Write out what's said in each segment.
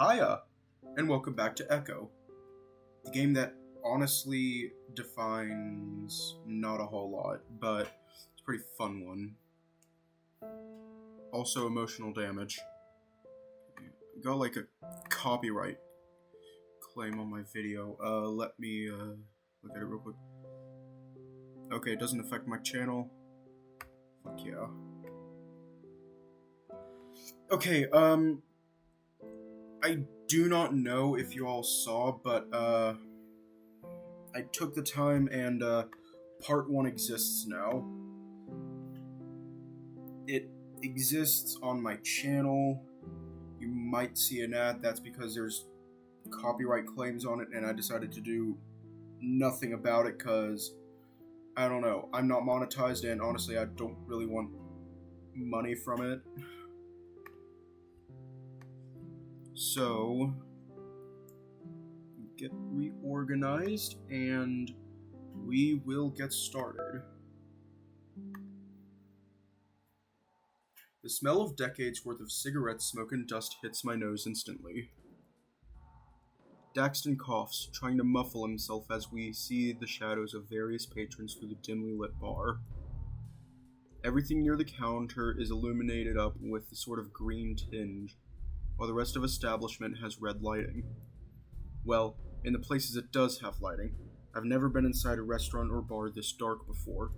Hiya, and welcome back to Echo, the game that honestly defines not a whole lot, but it's a pretty fun one. Also, emotional damage. Got like a copyright claim on my video. Let me look at it real quick. Okay, it doesn't affect my channel. Fuck yeah. Okay, I do not know if you all saw, but, I took the time and, part 1 exists now. It exists on my channel. You might see an ad, that's because there's copyright claims on it, and I decided to do nothing about it, because, I don't know, I'm not monetized, and honestly, I don't really want money from it. So, get reorganized, and we will get started. The smell of decades worth of cigarette smoke and dust hits my nose instantly. Daxton coughs, trying to muffle himself as we see the shadows of various patrons through the dimly lit bar. Everything near the counter is illuminated up with a sort of green tinge, while the rest of the establishment has red lighting. Well, in the places it does have lighting. I've never been inside a restaurant or bar this dark before.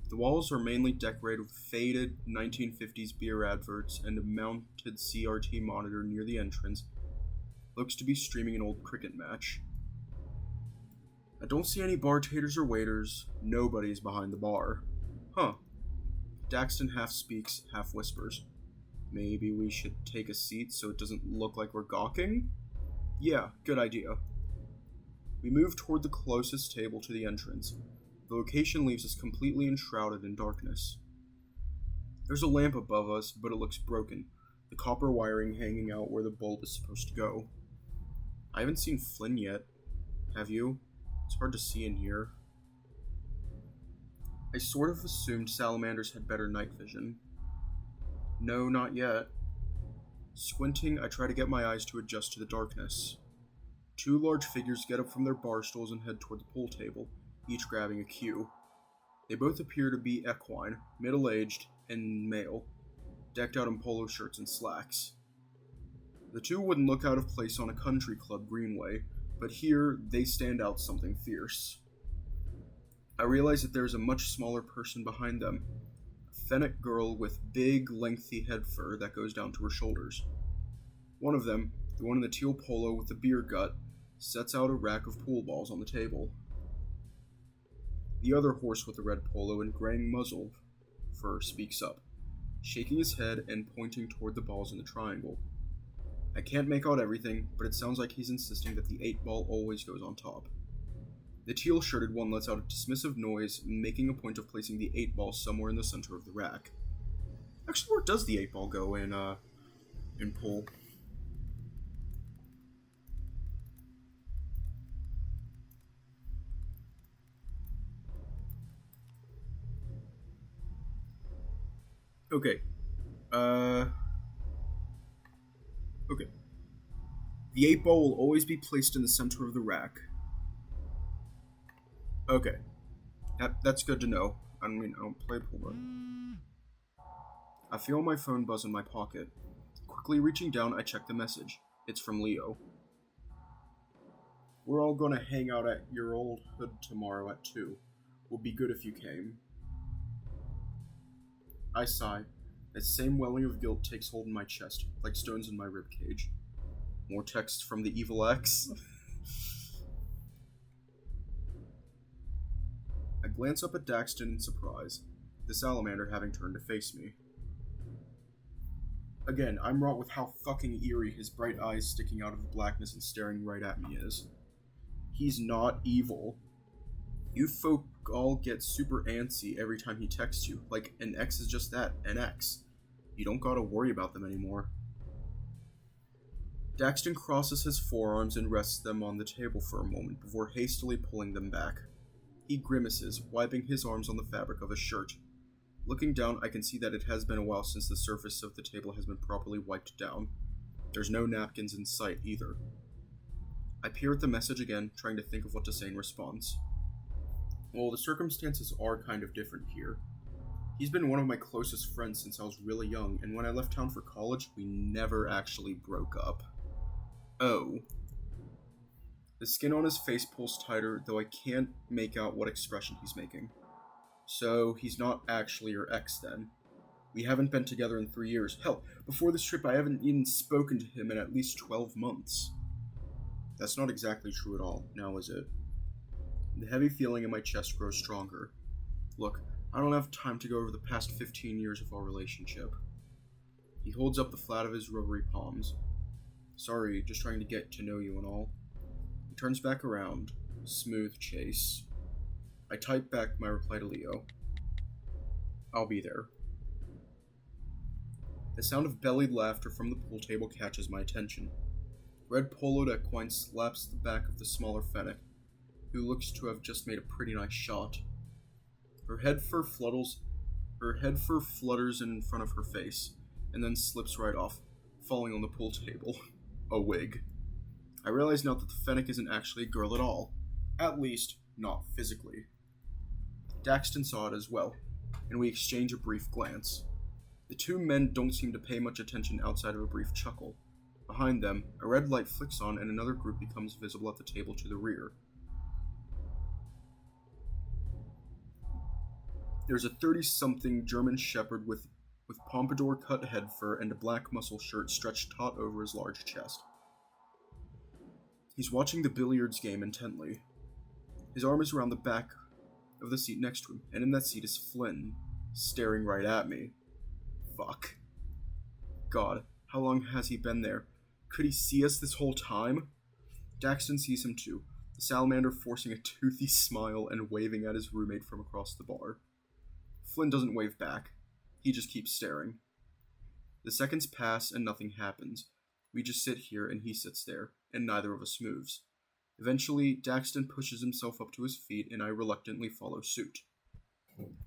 The walls are mainly decorated with faded 1950s beer adverts, and a mounted CRT monitor near the entrance looks to be streaming an old cricket match. I don't see any bartenders or waiters. Nobody's behind the bar. Huh. Daxton half speaks, half whispers. Maybe we should take a seat so it doesn't look like we're gawking? Yeah, good idea. We move toward the closest table to the entrance. The location leaves us completely enshrouded in darkness. There's a lamp above us, but it looks broken, the copper wiring hanging out where the bulb is supposed to go. I haven't seen Flynn yet. Have you? It's hard to see in here. I sort of assumed salamanders had better night vision. No, not yet. Squinting, I try to get my eyes to adjust to the darkness. Two large figures get up from their bar stools and head toward the pool table, each grabbing a cue. They both appear to be equine, middle-aged, and male, decked out in polo shirts and slacks. The two wouldn't look out of place on a country club greenway, but here they stand out something fierce. I realize that there is a much smaller person behind them, a fennec girl with big, lengthy head fur that goes down to her shoulders. One of them, the one in the teal polo with the beer gut, sets out a rack of pool balls on the table. The other horse with the red polo and graying muzzle fur speaks up, shaking his head and pointing toward the balls in the triangle. I can't make out everything, but it sounds like he's insisting that the 8-ball always goes on top. The teal-shirted one lets out a dismissive noise, making a point of placing the 8-ball somewhere in the center of the rack. Actually, where does the 8-ball go in pool? Okay. Okay. The 8-ball will always be placed in the center of the rack. Okay. That's good to know. I mean, I don't play pool, but... I feel my phone buzz in my pocket. Quickly reaching down, I check the message. It's from Leo. We're all gonna hang out at your old hood tomorrow at 2. Would be good if you came. I sigh. That same welling of guilt takes hold in my chest, like stones in my ribcage. More text from the evil X. I glance up at Daxton in surprise, the salamander having turned to face me. Again, I'm wrought with how fucking eerie his bright eyes sticking out of the blackness and staring right at me is. He's not evil. You folk all get super antsy every time he texts you, like an X is just that, an X. You don't gotta worry about them anymore. Daxton crosses his forearms and rests them on the table for a moment before hastily pulling them back. He grimaces, wiping his arms on the fabric of his shirt. Looking down, I can see that it has been a while since the surface of the table has been properly wiped down. There's no napkins in sight either. I peer at the message again, trying to think of what to say in response. Well, the circumstances are kind of different here. He's been one of my closest friends since I was really young, and when I left town for college, we never actually broke up. Oh. The skin on his face pulls tighter, though I can't make out what expression he's making. So, he's not actually your ex then. We haven't been together in 3 years. Hell, before this trip I haven't even spoken to him in at least 12 months. That's not exactly true at all, now is it? The heavy feeling in my chest grows stronger. Look, I don't have time to go over the past 15 years of our relationship. He holds up the flat of his rubbery palms. Sorry, just trying to get to know you and all. He turns back around. Smooth chase. I type back my reply to Leo. I'll be there. The sound of bellied laughter from the pool table catches my attention. Red poloed equine slaps the back of the smaller fennec, who looks to have just made a pretty nice shot. Her head fur flutters in front of her face, and then slips right off, falling on the pool table. A wig. I realize now that the fennec isn't actually a girl at all. At least, not physically. Daxton saw it as well, and we exchange a brief glance. The two men don't seem to pay much attention outside of a brief chuckle. Behind them, a red light flicks on and another group becomes visible at the table to the rear. There's a 30-something German shepherd with pompadour cut head fur and a black muscle shirt stretched taut over his large chest. He's watching the billiards game intently. His arm is around the back of the seat next to him, and in that seat is Flynn, staring right at me. Fuck. God, how long has he been there? Could he see us this whole time? Daxton sees him too, the salamander forcing a toothy smile and waving at his roommate from across the bar. Flynn doesn't wave back. He just keeps staring. The seconds pass and nothing happens. We just sit here and he sits there, and neither of us moves. Eventually, Daxton pushes himself up to his feet and I reluctantly follow suit.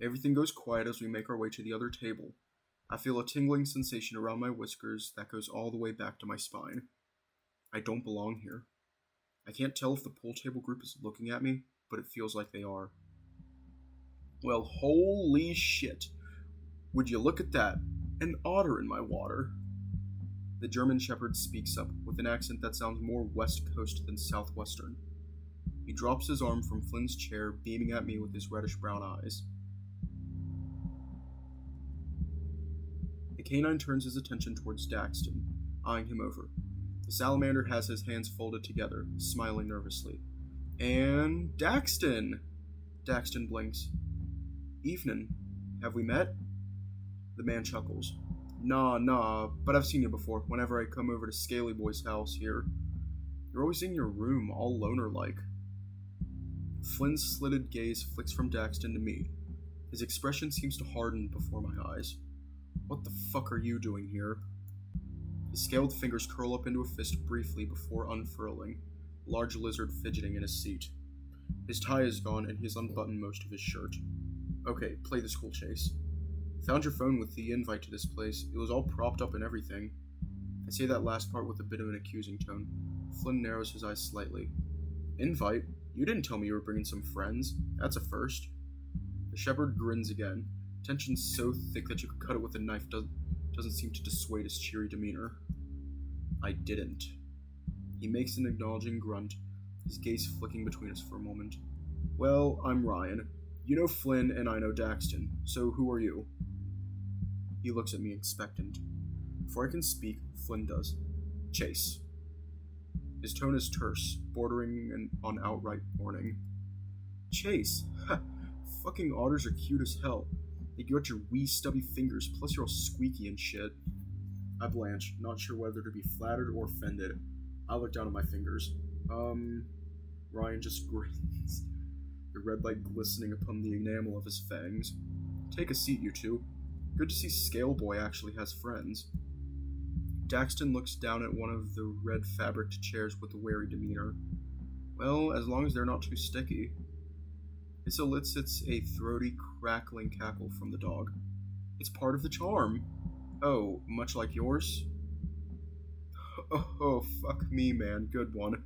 Everything goes quiet as we make our way to the other table. I feel a tingling sensation around my whiskers that goes all the way back to my spine. I don't belong here. I can't tell if the pool table group is looking at me, but it feels like they are. Well, holy shit. Would you look at that? An otter in my water. The German shepherd speaks up, with an accent that sounds more West Coast than Southwestern. He drops his arm from Flynn's chair, beaming at me with his reddish-brown eyes. The canine turns his attention towards Daxton, eyeing him over. The salamander has his hands folded together, smiling nervously. And Daxton! Daxton blinks. Evening. Have we met? The man chuckles. Nah, but I've seen you before, whenever I come over to Scaly Boy's house here. You're always in your room, all loner-like. Flynn's slitted gaze flicks from Daxton to me. His expression seems to harden before my eyes. What the fuck are you doing here? His scaled fingers curl up into a fist briefly before unfurling, large lizard fidgeting in his seat. His tie is gone and he's unbuttoned most of his shirt. Okay, play the school chase. Found your phone with the invite to this place. It was all propped up and everything. I say that last part with a bit of an accusing tone. Flynn narrows his eyes slightly. Invite? You didn't tell me you were bringing some friends. That's a first. The shepherd grins again. Tension so thick that you could cut it with a knife doesn't seem to dissuade his cheery demeanor. I didn't. He makes an acknowledging grunt, his gaze flicking between us for a moment. Well, I'm Ryan. You know Flynn and I know Daxton, so who are you? He looks at me expectant. Before I can speak, Flynn does. Chase. His tone is terse, bordering on outright warning. Chase? Ha! Fucking otters are cute as hell. They got your wee stubby fingers, plus you're all squeaky and shit. I blanch, not sure whether to be flattered or offended. I look down at my fingers. Ryan just grins, the red light glistening upon the enamel of his fangs. Take a seat, you two. Good to see Scale Boy actually has friends. Daxton looks down at one of the red fabricked chairs with a wary demeanor. Well, as long as they're not too sticky. This elicits a throaty, crackling cackle from the dog. It's part of the charm. Oh, much like yours? Oh, fuck me, man. Good one.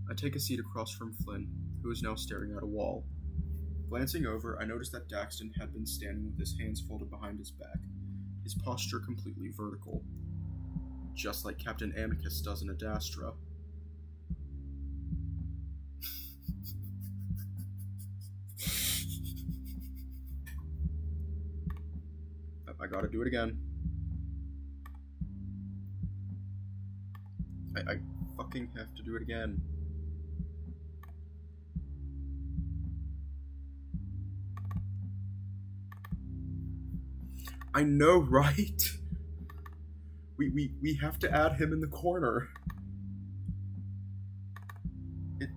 I take a seat across from Flynn, who is now staring at a wall. Glancing over, I notice that Daxton had been standing with his hands folded behind his back, his posture completely vertical, just like Captain Amicus does in Adastra. I gotta do it again. I fucking have to do it again. I know, right? We have to add him in the corner. It...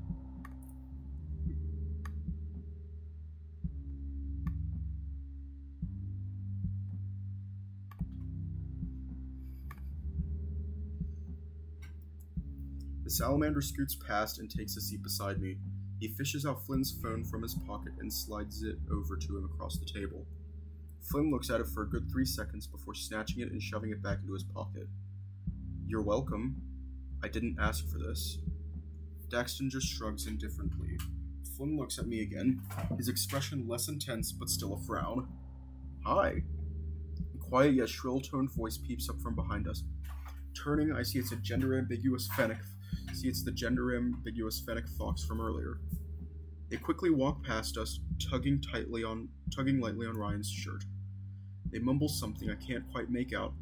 The salamander scoots past and takes a seat beside me. He fishes out Flynn's phone from his pocket and slides it over to him across the table. Flynn looks at it for a good 3 seconds before snatching it and shoving it back into his pocket. You're welcome. I didn't ask for this. Daxton just shrugs indifferently. Flynn looks at me again, his expression less intense but still a frown. Hi. A quiet yet shrill-toned voice peeps up from behind us. Turning, I see it's the gender-ambiguous fennec fox from earlier. They quickly walk past us, tugging lightly on Ryan's shirt. They mumble something I can't quite make out,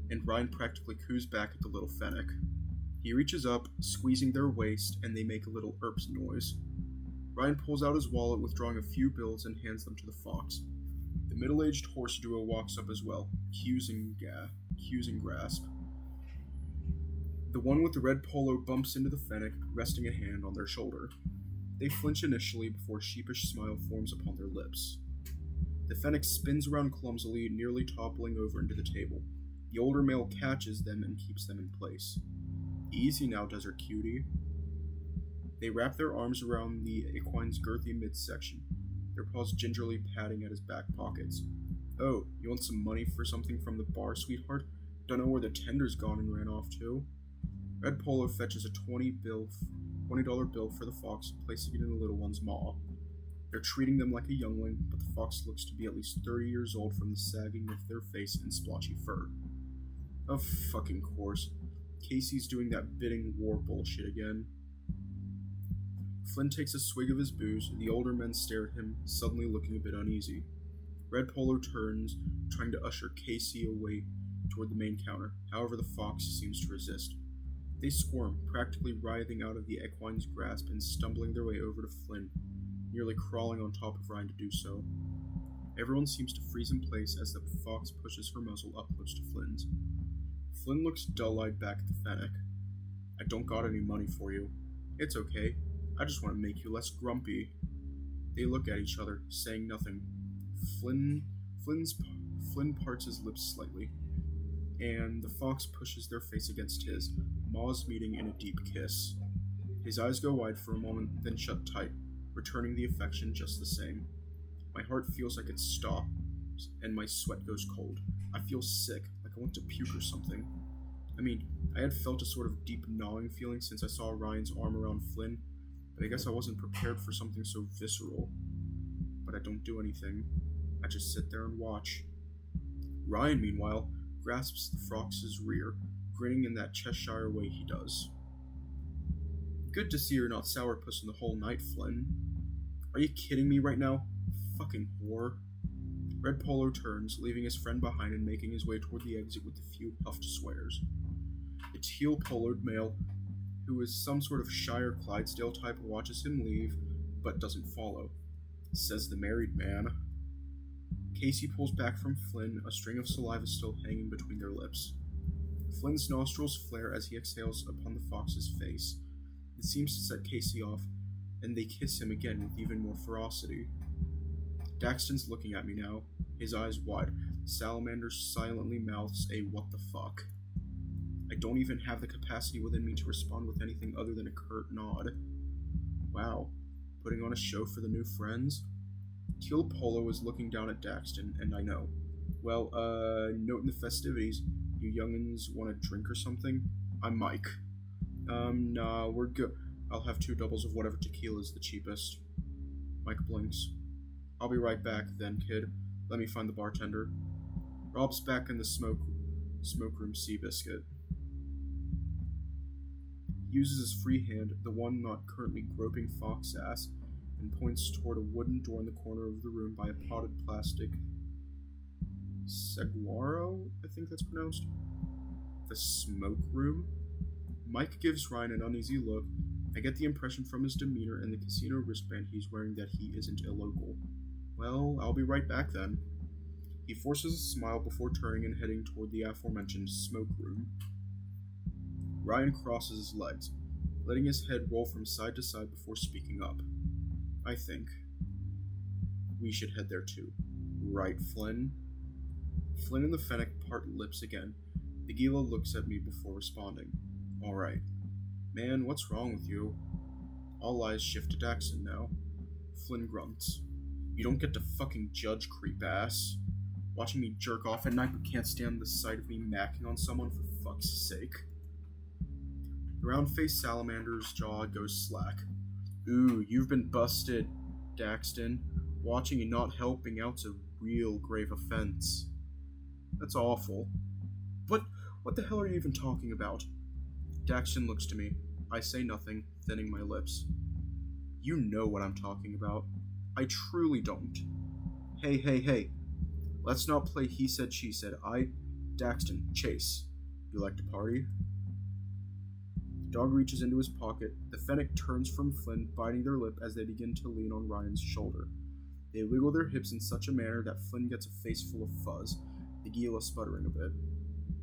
and Ryan practically coos back at the little fennec. He reaches up, squeezing their waist, and they make a little erps noise. Ryan pulls out his wallet, withdrawing a few bills, and hands them to the fox. The middle-aged horse duo walks up as well, cues and grasp. The one with the red polo bumps into the fennec, resting a hand on their shoulder. They flinch initially before a sheepish smile forms upon their lips. The fennec spins around clumsily, nearly toppling over into the table. The older male catches them and keeps them in place. Easy now, desert cutie. They wrap their arms around the equine's girthy midsection, their paws gingerly patting at his back pockets. Oh, you want some money for something from the bar, sweetheart? Don't know where the tender's gone and ran off to. Red Polo fetches a $20 bill for the fox, placing it in the little one's maw. They're treating them like a youngling, but the fox looks to be at least 30 years old from the sagging of their face and splotchy fur. Of fucking course. Casey's doing that bidding war bullshit again. Flynn takes a swig of his booze, and the older men stare at him, suddenly looking a bit uneasy. Red Polo turns, trying to usher Casey away toward the main counter. However, the fox seems to resist. They squirm, practically writhing out of the equine's grasp and stumbling their way over to Flynn, nearly crawling on top of Ryan to do so. Everyone seems to freeze in place as the fox pushes her muzzle up close to Flynn's. Flynn looks dull-eyed back at the fennec. I don't got any money for you. It's okay. I just want to make you less grumpy. They look at each other, saying nothing. Flynn parts his lips slightly, and the fox pushes their face against his, maws meeting in a deep kiss. His eyes go wide for a moment, then shut tight, returning the affection just the same. My heart feels like it stops, and my sweat goes cold. I feel sick, like I want to puke or something. I mean, I had felt a sort of deep gnawing feeling since I saw Ryan's arm around Flynn, but I guess I wasn't prepared for something so visceral. But I don't do anything. I just sit there and watch. Ryan, meanwhile, grasps the fox's rear, grinning in that Cheshire way he does. Good to see you're not sourpuss in the whole night, Flynn. Are you kidding me right now? Fucking whore. Red Polo turns, leaving his friend behind and making his way toward the exit with a few puffed swears. The teal-poloed male, who is some sort of Shire Clydesdale type, watches him leave, but doesn't follow. Says the married man. Casey pulls back from Flynn, a string of saliva still hanging between their lips. Flynn's nostrils flare as he exhales upon the fox's face. It seems to set Casey off, and they kiss him again with even more ferocity. Daxton's looking at me now, his eyes wide. The salamander silently mouths a "what the fuck." I don't even have the capacity within me to respond with anything other than a curt nod. Wow, putting on a show for the new friends? Teal Polo is looking down at Daxton, and I know. Well, note in the festivities, You youngins want a drink or something? I'm Mike. Nah, we're good. I'll have 2 doubles of whatever tequila is the cheapest. Mike blinks. I'll be right back then, kid. Let me find the bartender. Rob's back in the smoke room Seabiscuit. He uses his free hand, the one not currently groping Fox ass, and points toward a wooden door in the corner of the room by a potted plastic saguaro, I think that's pronounced. The smoke room? Mike gives Ryan an uneasy look. I get the impression from his demeanor and the casino wristband he's wearing that he isn't illocal. Well, I'll be right back then. He forces a smile before turning and heading toward the aforementioned smoke room. Ryan crosses his legs, letting his head roll from side to side before speaking up. I think we should head there too. Right, Flynn? Flynn and the Fennec part lips again. The Gila looks at me before responding. Alright. Man, what's wrong with you? All eyes shift to Daxton now. Flynn grunts. You don't get to fucking judge, creep ass. Watching me jerk off at night but can't stand the sight of me macking on someone for fuck's sake. The round-faced salamander's jaw goes slack. Ooh, you've been busted, Daxton. Watching and not helping out's a real grave offense. That's awful. What the hell are you even talking about? Daxton looks to me. I say nothing, thinning my lips. You know what I'm talking about. I truly don't. Hey. Let's not play he said, she said. Daxton, Chase. You like to party? The dog reaches into his pocket. The Fennec turns from Flynn, biting their lip as they begin to lean on Ryan's shoulder. They wiggle their hips in such a manner that Flynn gets a face full of fuzz, the Gila sputtering a bit.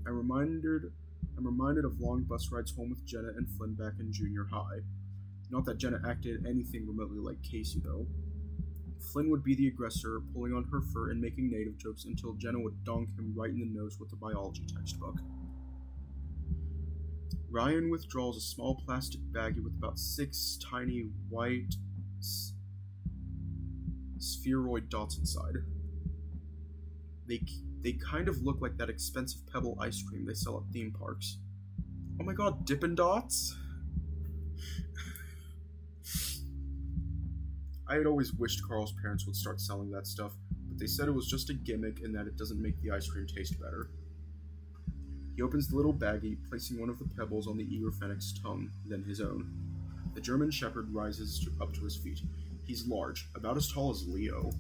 I'm reminded of long bus rides home with Jenna and Flynn back in junior high. Not that Jenna acted anything remotely like Casey, though. Flynn would be the aggressor, pulling on her fur and making native jokes until Jenna would donk him right in the nose with a biology textbook. Ryan withdraws a small plastic baggie with about 6 tiny white spheroid dots inside. They kind of look like that expensive Pebble ice cream they sell at theme parks. Oh my god, Dippin' Dots? I had always wished Carl's parents would start selling that stuff, but they said it was just a gimmick and that it doesn't make the ice cream taste better. He opens the little baggie, placing one of the pebbles on the eager Fennec's tongue, then his own. The German Shepherd rises up to his feet. He's large, about as tall as Leo.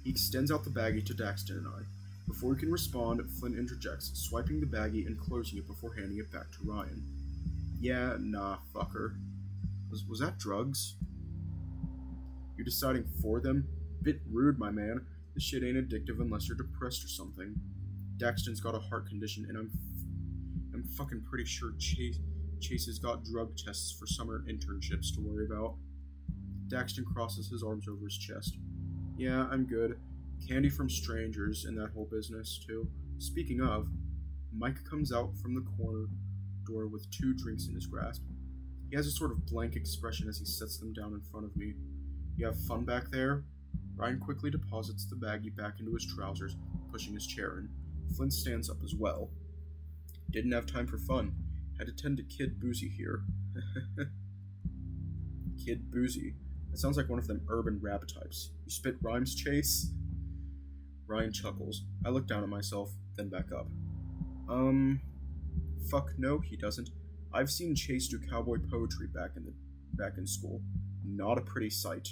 He extends out the baggie to Daxton and I. Before he can respond, Flynn interjects, swiping the baggie and closing it before handing it back to Ryan. Yeah, nah, fucker. Was that drugs? You deciding for them? Bit rude, my man. This shit ain't addictive unless you're depressed or something. Daxton's got a heart condition, and I'm fucking pretty sure Chase has got drug tests for summer internships to worry about. Daxton crosses his arms over his chest. Yeah, I'm good. Candy from strangers and that whole business, too. Speaking of, Mike comes out from the corner door with 2 drinks in his grasp. He has a sort of blank expression as he sets them down in front of me. You have fun back there? Ryan quickly deposits the baggie back into his trousers, pushing his chair in. Flynn stands up as well. Didn't have time for fun. Had to tend to Kid Boozy here. Kid Boozy. That sounds like one of them urban rap types. You spit rhymes, Chase? Ryan chuckles. I look down at myself, then back up. Fuck no, he doesn't. I've seen Chase do cowboy poetry back in school. Not a pretty sight.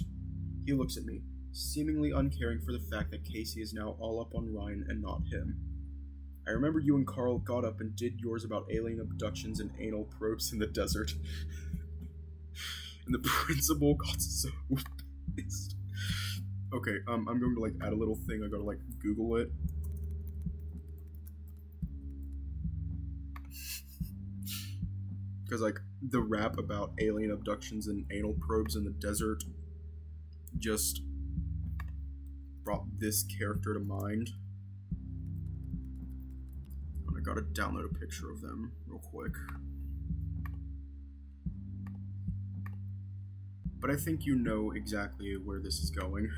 He looks at me, seemingly uncaring for the fact that Casey is now all up on Ryan and not him. I remember you and Carl got up and did yours about alien abductions and anal probes in the desert. And the principal got so pissed. Okay, I'm going to add a little thing. I gotta Google it. Because the rap about alien abductions and anal probes in the desert just brought this character to mind. And I gotta download a picture of them real quick. But I think you know exactly where this is going.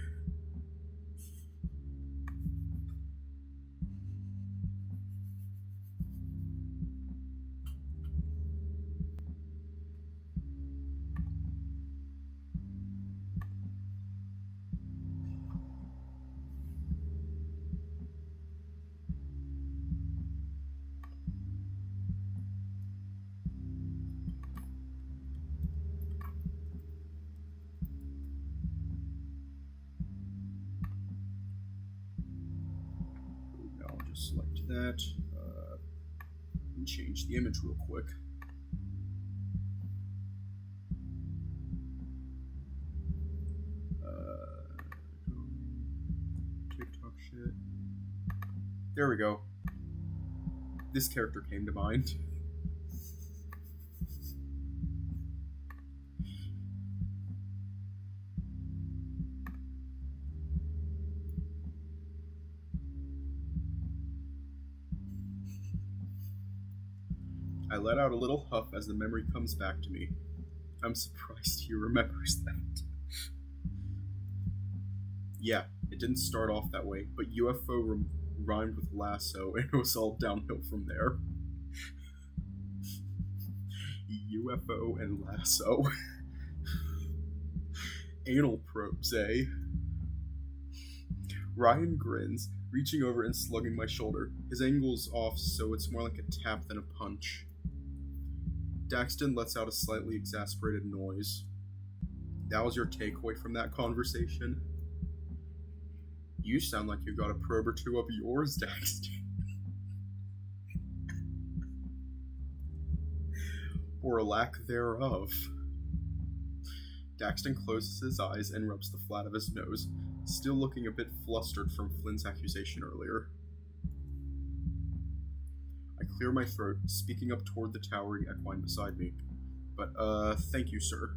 select that. And change the image real quick. TikTok shit. There we go. This character came to mind. I let out a little huff as the memory comes back to me. I'm surprised he remembers that. Yeah, it didn't start off that way, but UFO rhymed with lasso, and it was all downhill from there. UFO and lasso. Anal probes, eh? Ryan grins, reaching over and slugging my shoulder. His angle's off, so it's more like a tap than a punch. Daxton lets out a slightly exasperated noise. That was your takeaway from that conversation? You sound like you've got a probe or two up yours, Daxton. Or a lack thereof. Daxton closes his eyes and rubs the flat of his nose, still looking a bit flustered from Flynn's accusation earlier. I clear my throat, speaking up toward the towering equine beside me. But, thank you, sir.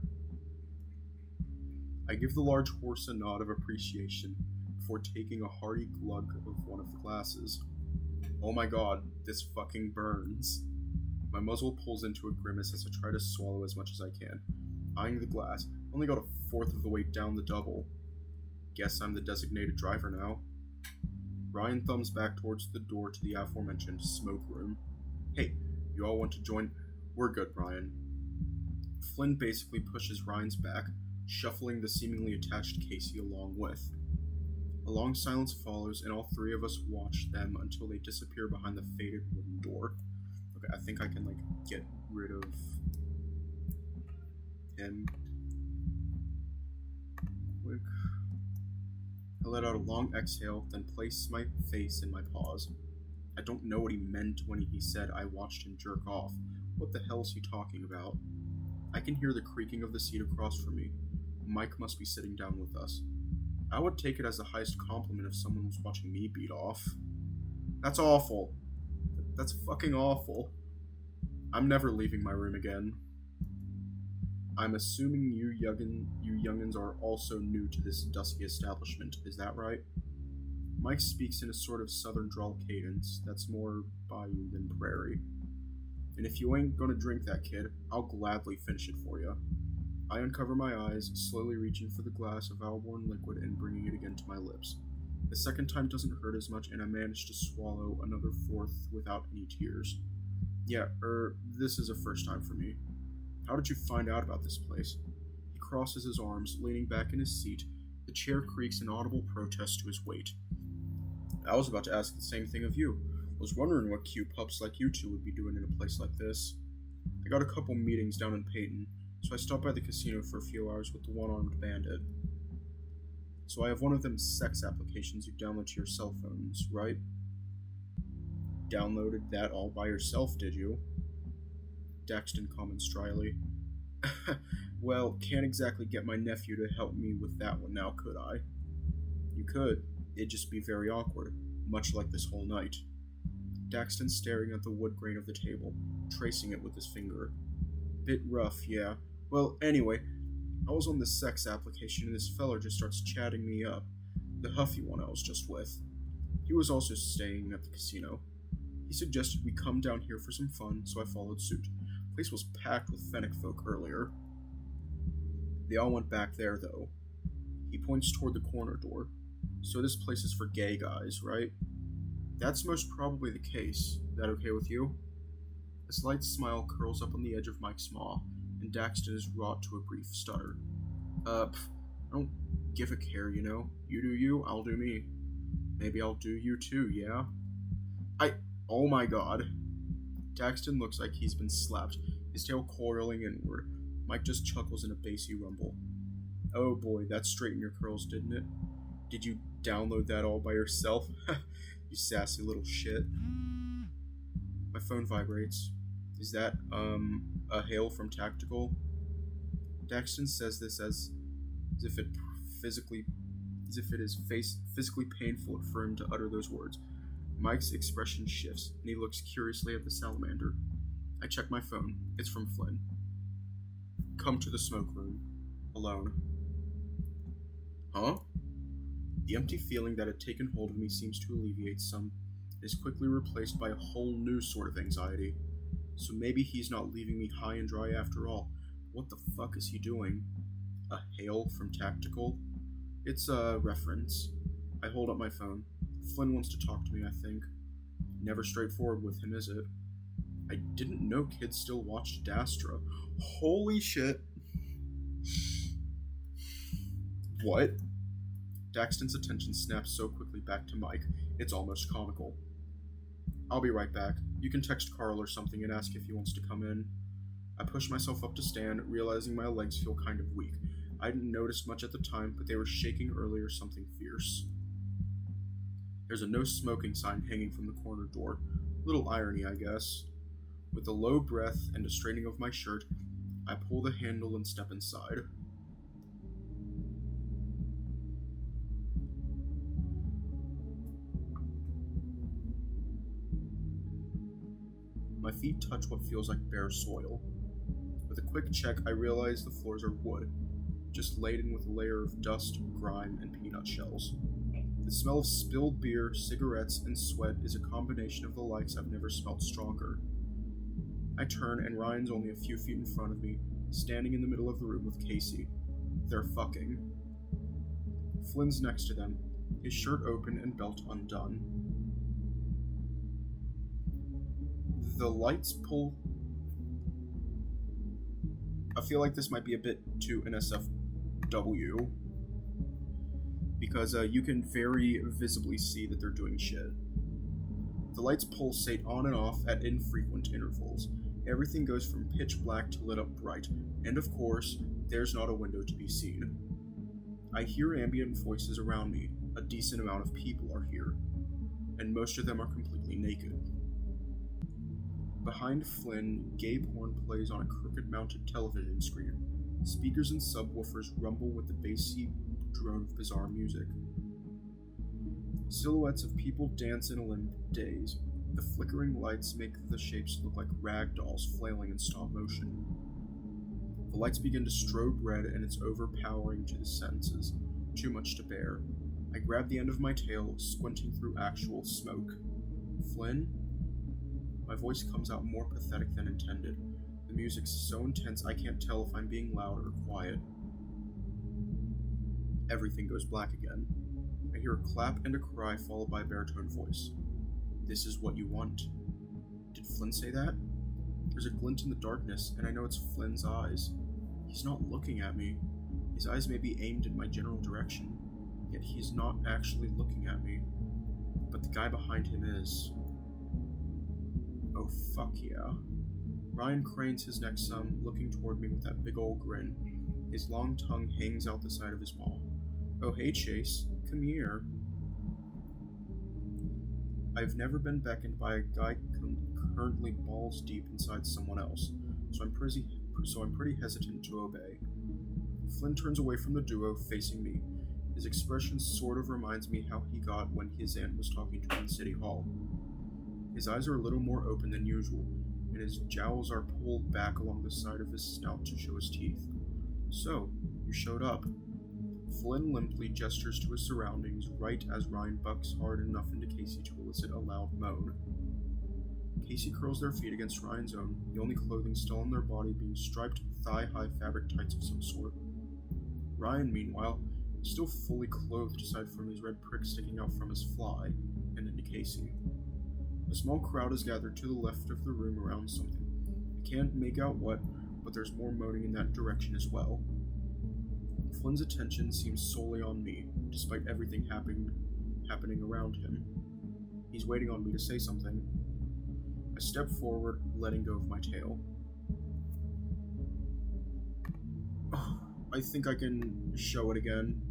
I give the large horse a nod of appreciation before taking a hearty glug of one of the glasses. Oh my god, this fucking burns. My muzzle pulls into a grimace as I try to swallow as much as I can. Eyeing the glass, only got a fourth of the way down the double. Guess I'm the designated driver now. Ryan thumbs back towards the door to the aforementioned smoke room. Hey, you all want to join? We're good, Ryan. Flynn basically pushes Ryan's back, shuffling the seemingly attached Casey along with. A long silence follows, and all three of us watch them until they disappear behind the faded wooden door. Okay, I think I can, get rid of him. Quick. I let out a long exhale, then place my face in my paws. I don't know what he meant when he said I watched him jerk off. What the hell is he talking about? I can hear the creaking of the seat across from me. Mike must be sitting down with us. I would take it as the highest compliment if someone was watching me beat off. That's awful. That's fucking awful. I'm never leaving my room again. I'm assuming you youngins are also new to this dusky establishment, is that right? Mike speaks in a sort of southern drawl cadence that's more bayou than prairie. And if you ain't gonna drink that, kid, I'll gladly finish it for you. I uncover my eyes, slowly reaching for the glass of Alborn liquid and bringing it again to my lips. The second time doesn't hurt as much, and I manage to swallow another fourth without any tears. Yeah, this is a first time for me. How did you find out about this place? He crosses his arms, leaning back in his seat. The chair creaks in audible protest to his weight. I was about to ask the same thing of you. Was wondering what cute pups like you two would be doing in a place like this. I got a couple meetings down in Peyton, so I stopped by the casino for a few hours with the one-armed bandit. So I have one of them sex applications you download to your cell phones, right? Downloaded that all by yourself, did you? Daxton comments dryly. Well, can't exactly get my nephew to help me with that one now, could I? You could. It'd just be very awkward, much like this whole night. Daxton staring at the wood grain of the table, tracing it with his finger. Bit rough, yeah. Well, anyway, I was on this sex application and this feller just starts chatting me up. The huffy one I was just with. He was also staying at the casino. He suggested we come down here for some fun, so I followed suit. The place was packed with Fennec folk earlier. They all went back there, though. He points toward the corner door. So this place is for gay guys, right? That's most probably the case. That okay with you? A slight smile curls up on the edge of Mike's maw, and Daxton is wrought to a brief stutter. I don't give a care, you know. You do you, I'll do me. Maybe I'll do you too, yeah? Oh my god. Daxton looks like he's been slapped, his tail coiling inward. Mike just chuckles in a bassy rumble. Oh boy, that straightened your curls, didn't it? Did you download that all by yourself? You sassy little shit. My phone vibrates. Is that, a hail from Tactical? Daxton says this as if it physically, as if it is physically painful for him to utter those words. Mike's expression shifts, and he looks curiously at the salamander. I check my phone. It's from Flynn. Come to the smoke room. Alone. Huh? The empty feeling that had taken hold of me seems to alleviate some. It is quickly replaced by a whole new sort of anxiety. So maybe he's not leaving me high and dry after all. What the fuck is he doing? A hail from Tactical? It's a reference. I hold up my phone. Flynn wants to talk to me, I think. Never straightforward with him, is it? I didn't know kids still watched Dastra. Holy shit. What? Daxton's attention snaps so quickly back to Mike, it's almost comical. I'll be right back. You can text Carl or something and ask if he wants to come in. I push myself up to stand, realizing my legs feel kind of weak. I didn't notice much at the time, but they were shaking earlier something fierce. There's a no smoking sign hanging from the corner door. Little irony, I guess. With a low breath and a straining of my shirt, I pull the handle and step inside. My feet touch what feels like bare soil. With a quick check, I realize the floors are wood, just laden with a layer of dust, grime, and peanut shells. The smell of spilled beer, cigarettes, and sweat is a combination of the likes I've never smelled stronger. I turn, and Ryan's only a few feet in front of me, standing in the middle of the room with Casey. They're fucking. Flynn's next to them, his shirt open and belt undone. The lights pull. I feel like this might be a bit too NSFW, because you can very visibly see that they're doing shit. The lights pulsate on and off at infrequent intervals. Everything goes from pitch black to lit up bright, and of course, there's not a window to be seen. I hear ambient voices around me. A decent amount of people are here, and most of them are completely naked. Behind Flynn, gay porn plays on a crooked-mounted television screen. Speakers and subwoofers rumble with the bassy drone of bizarre music. Silhouettes of people dance in a limp daze. The flickering lights make the shapes look like rag dolls flailing in stop motion. The lights begin to strobe red, and it's overpowering to the senses. Too much to bear. I grab the end of my tail, squinting through actual smoke. Flynn? My voice comes out more pathetic than intended. The music's so intense I can't tell if I'm being loud or quiet. Everything goes black again. I hear a clap and a cry followed by a baritone voice. This is what you want. Did Flynn say that? There's a glint in the darkness, and I know it's Flynn's eyes. He's not looking at me. His eyes may be aimed in my general direction, yet he's not actually looking at me. But the guy behind him is. Oh fuck yeah. Ryan cranes his neck some, looking toward me with that big old grin. His long tongue hangs out the side of his maw. Oh hey Chase, come here. I've never been beckoned by a guy currently balls deep inside someone else, so I'm pretty hesitant to obey. Flynn turns away from the duo, facing me. His expression sort of reminds me how he got when his aunt was talking to him in City Hall. His eyes are a little more open than usual, and his jowls are pulled back along the side of his snout to show his teeth. So, you showed up. Flynn limply gestures to his surroundings right as Ryan bucks hard enough into Casey to elicit a loud moan. Casey curls their feet against Ryan's own, the only clothing still on their body being striped thigh-high fabric tights of some sort. Ryan, meanwhile, is still fully clothed aside from his red prick sticking out from his fly, and into Casey. A small crowd is gathered to the left of the room around something. I can't make out what, but there's more moaning in that direction as well. Flynn's attention seems solely on me, despite everything happening around him. He's waiting on me to say something. I step forward, letting go of my tail. I think I can show it again.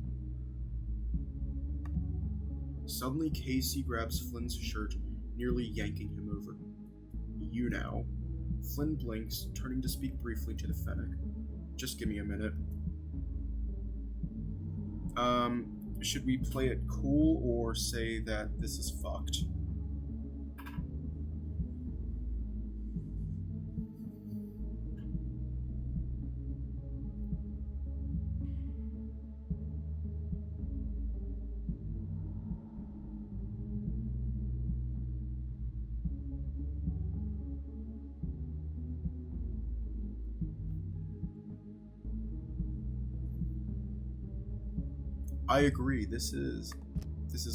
Suddenly, Casey grabs Flynn's shirt, nearly yanking him over. You now. Flynn blinks, turning to speak briefly to the Fennec. Just give me a minute. Should we play it cool or say that this is fucked? I agree, this is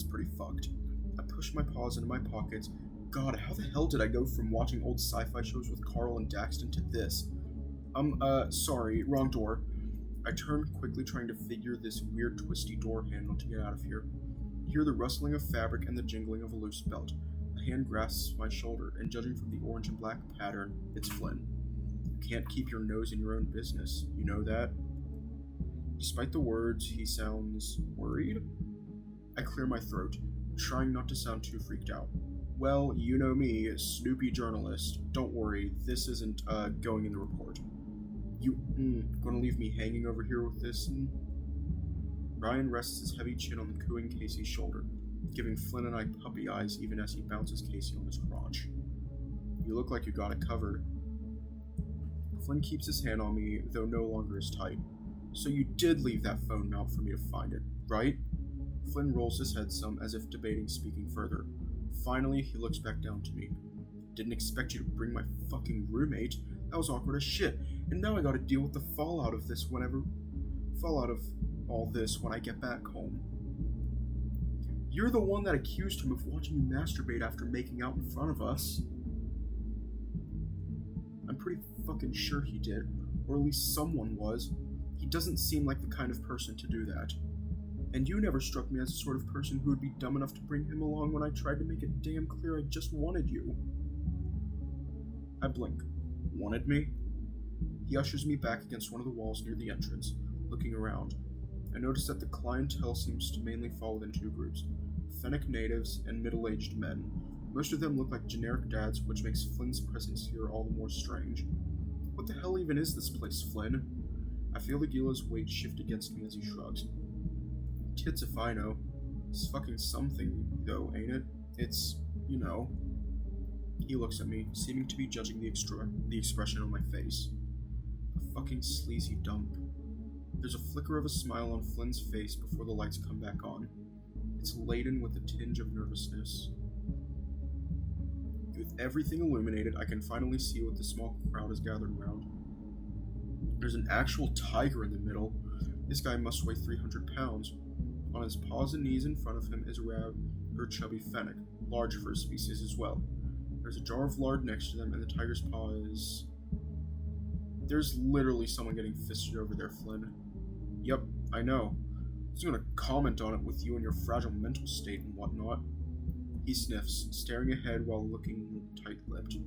pretty fucked. I push my paws into my pockets. God, how the hell did I go from watching old sci-fi shows with Carl and Daxton to this? Sorry, wrong door. I turn quickly, trying to figure this weird twisty door handle to get out of here. I hear the rustling of fabric and the jingling of a loose belt. A hand grasps my shoulder, and judging from the orange and black pattern, it's Flynn. You can't keep your nose in your own business, you know that? Despite the words, he sounds worried. I clear my throat, trying not to sound too freaked out. Well, you know me, Snoopy journalist. Don't worry, this isn't, going in the report. You, gonna leave me hanging over here with this? Ryan rests his heavy chin on the cooing Casey's shoulder, giving Flynn and I puppy eyes even as he bounces Casey on his crotch. You look like you got it covered. Flynn keeps his hand on me, though no longer as tight. So you did leave that phone out for me to find it, right? Flynn rolls his head some, as if debating speaking further. Finally, he looks back down to me. Didn't expect you to bring my fucking roommate. That was awkward as shit. And now I gotta deal with the fallout of all this when I get back home. You're the one that accused him of watching you masturbate after making out in front of us. I'm pretty fucking sure he did, or at least someone was. He doesn't seem like the kind of person to do that. And you never struck me as the sort of person who would be dumb enough to bring him along when I tried to make it damn clear I just wanted you. I blink. Wanted me? He ushers me back against one of the walls near the entrance, looking around. I notice that the clientele seems to mainly fall within two groups: Fennec natives and middle-aged men. Most of them look like generic dads, which makes Flynn's presence here all the more strange. What the hell even is this place, Flynn? I feel Aguila's weight shift against me as he shrugs. Tits if I know. It's fucking something, though, ain't it? It's, you know. He looks at me, seeming to be judging the expression on my face. A fucking sleazy dump. There's a flicker of a smile on Flynn's face before the lights come back on. It's laden with a tinge of nervousness. With everything illuminated, I can finally see what the small crowd is gathered around. There's an actual tiger in the middle. This guy must weigh 300 pounds. On his paws and knees in front of him is a rather chubby Fennec, large for his species as well. There's a jar of lard next to them, and the tiger's paw is... There's literally someone getting fisted over there, Flynn. Yep, I know. I was gonna comment on it with you and your fragile mental state and whatnot. He sniffs, staring ahead while looking tight-lipped.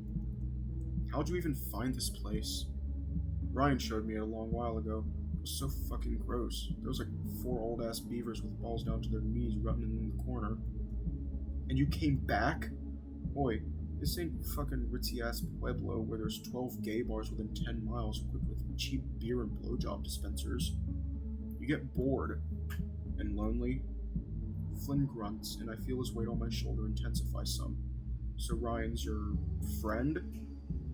How'd you even find this place? Ryan showed me it a long while ago. It was so fucking gross. There was like 4 old-ass beavers with balls down to their knees rutting in the corner. And you came back? Boy, this ain't fucking ritzy-ass Pueblo where there's 12 gay bars within 10 miles equipped with cheap beer and blowjob dispensers. You get bored. And lonely. Flynn grunts, and I feel his weight on my shoulder intensify some. So Ryan's your friend?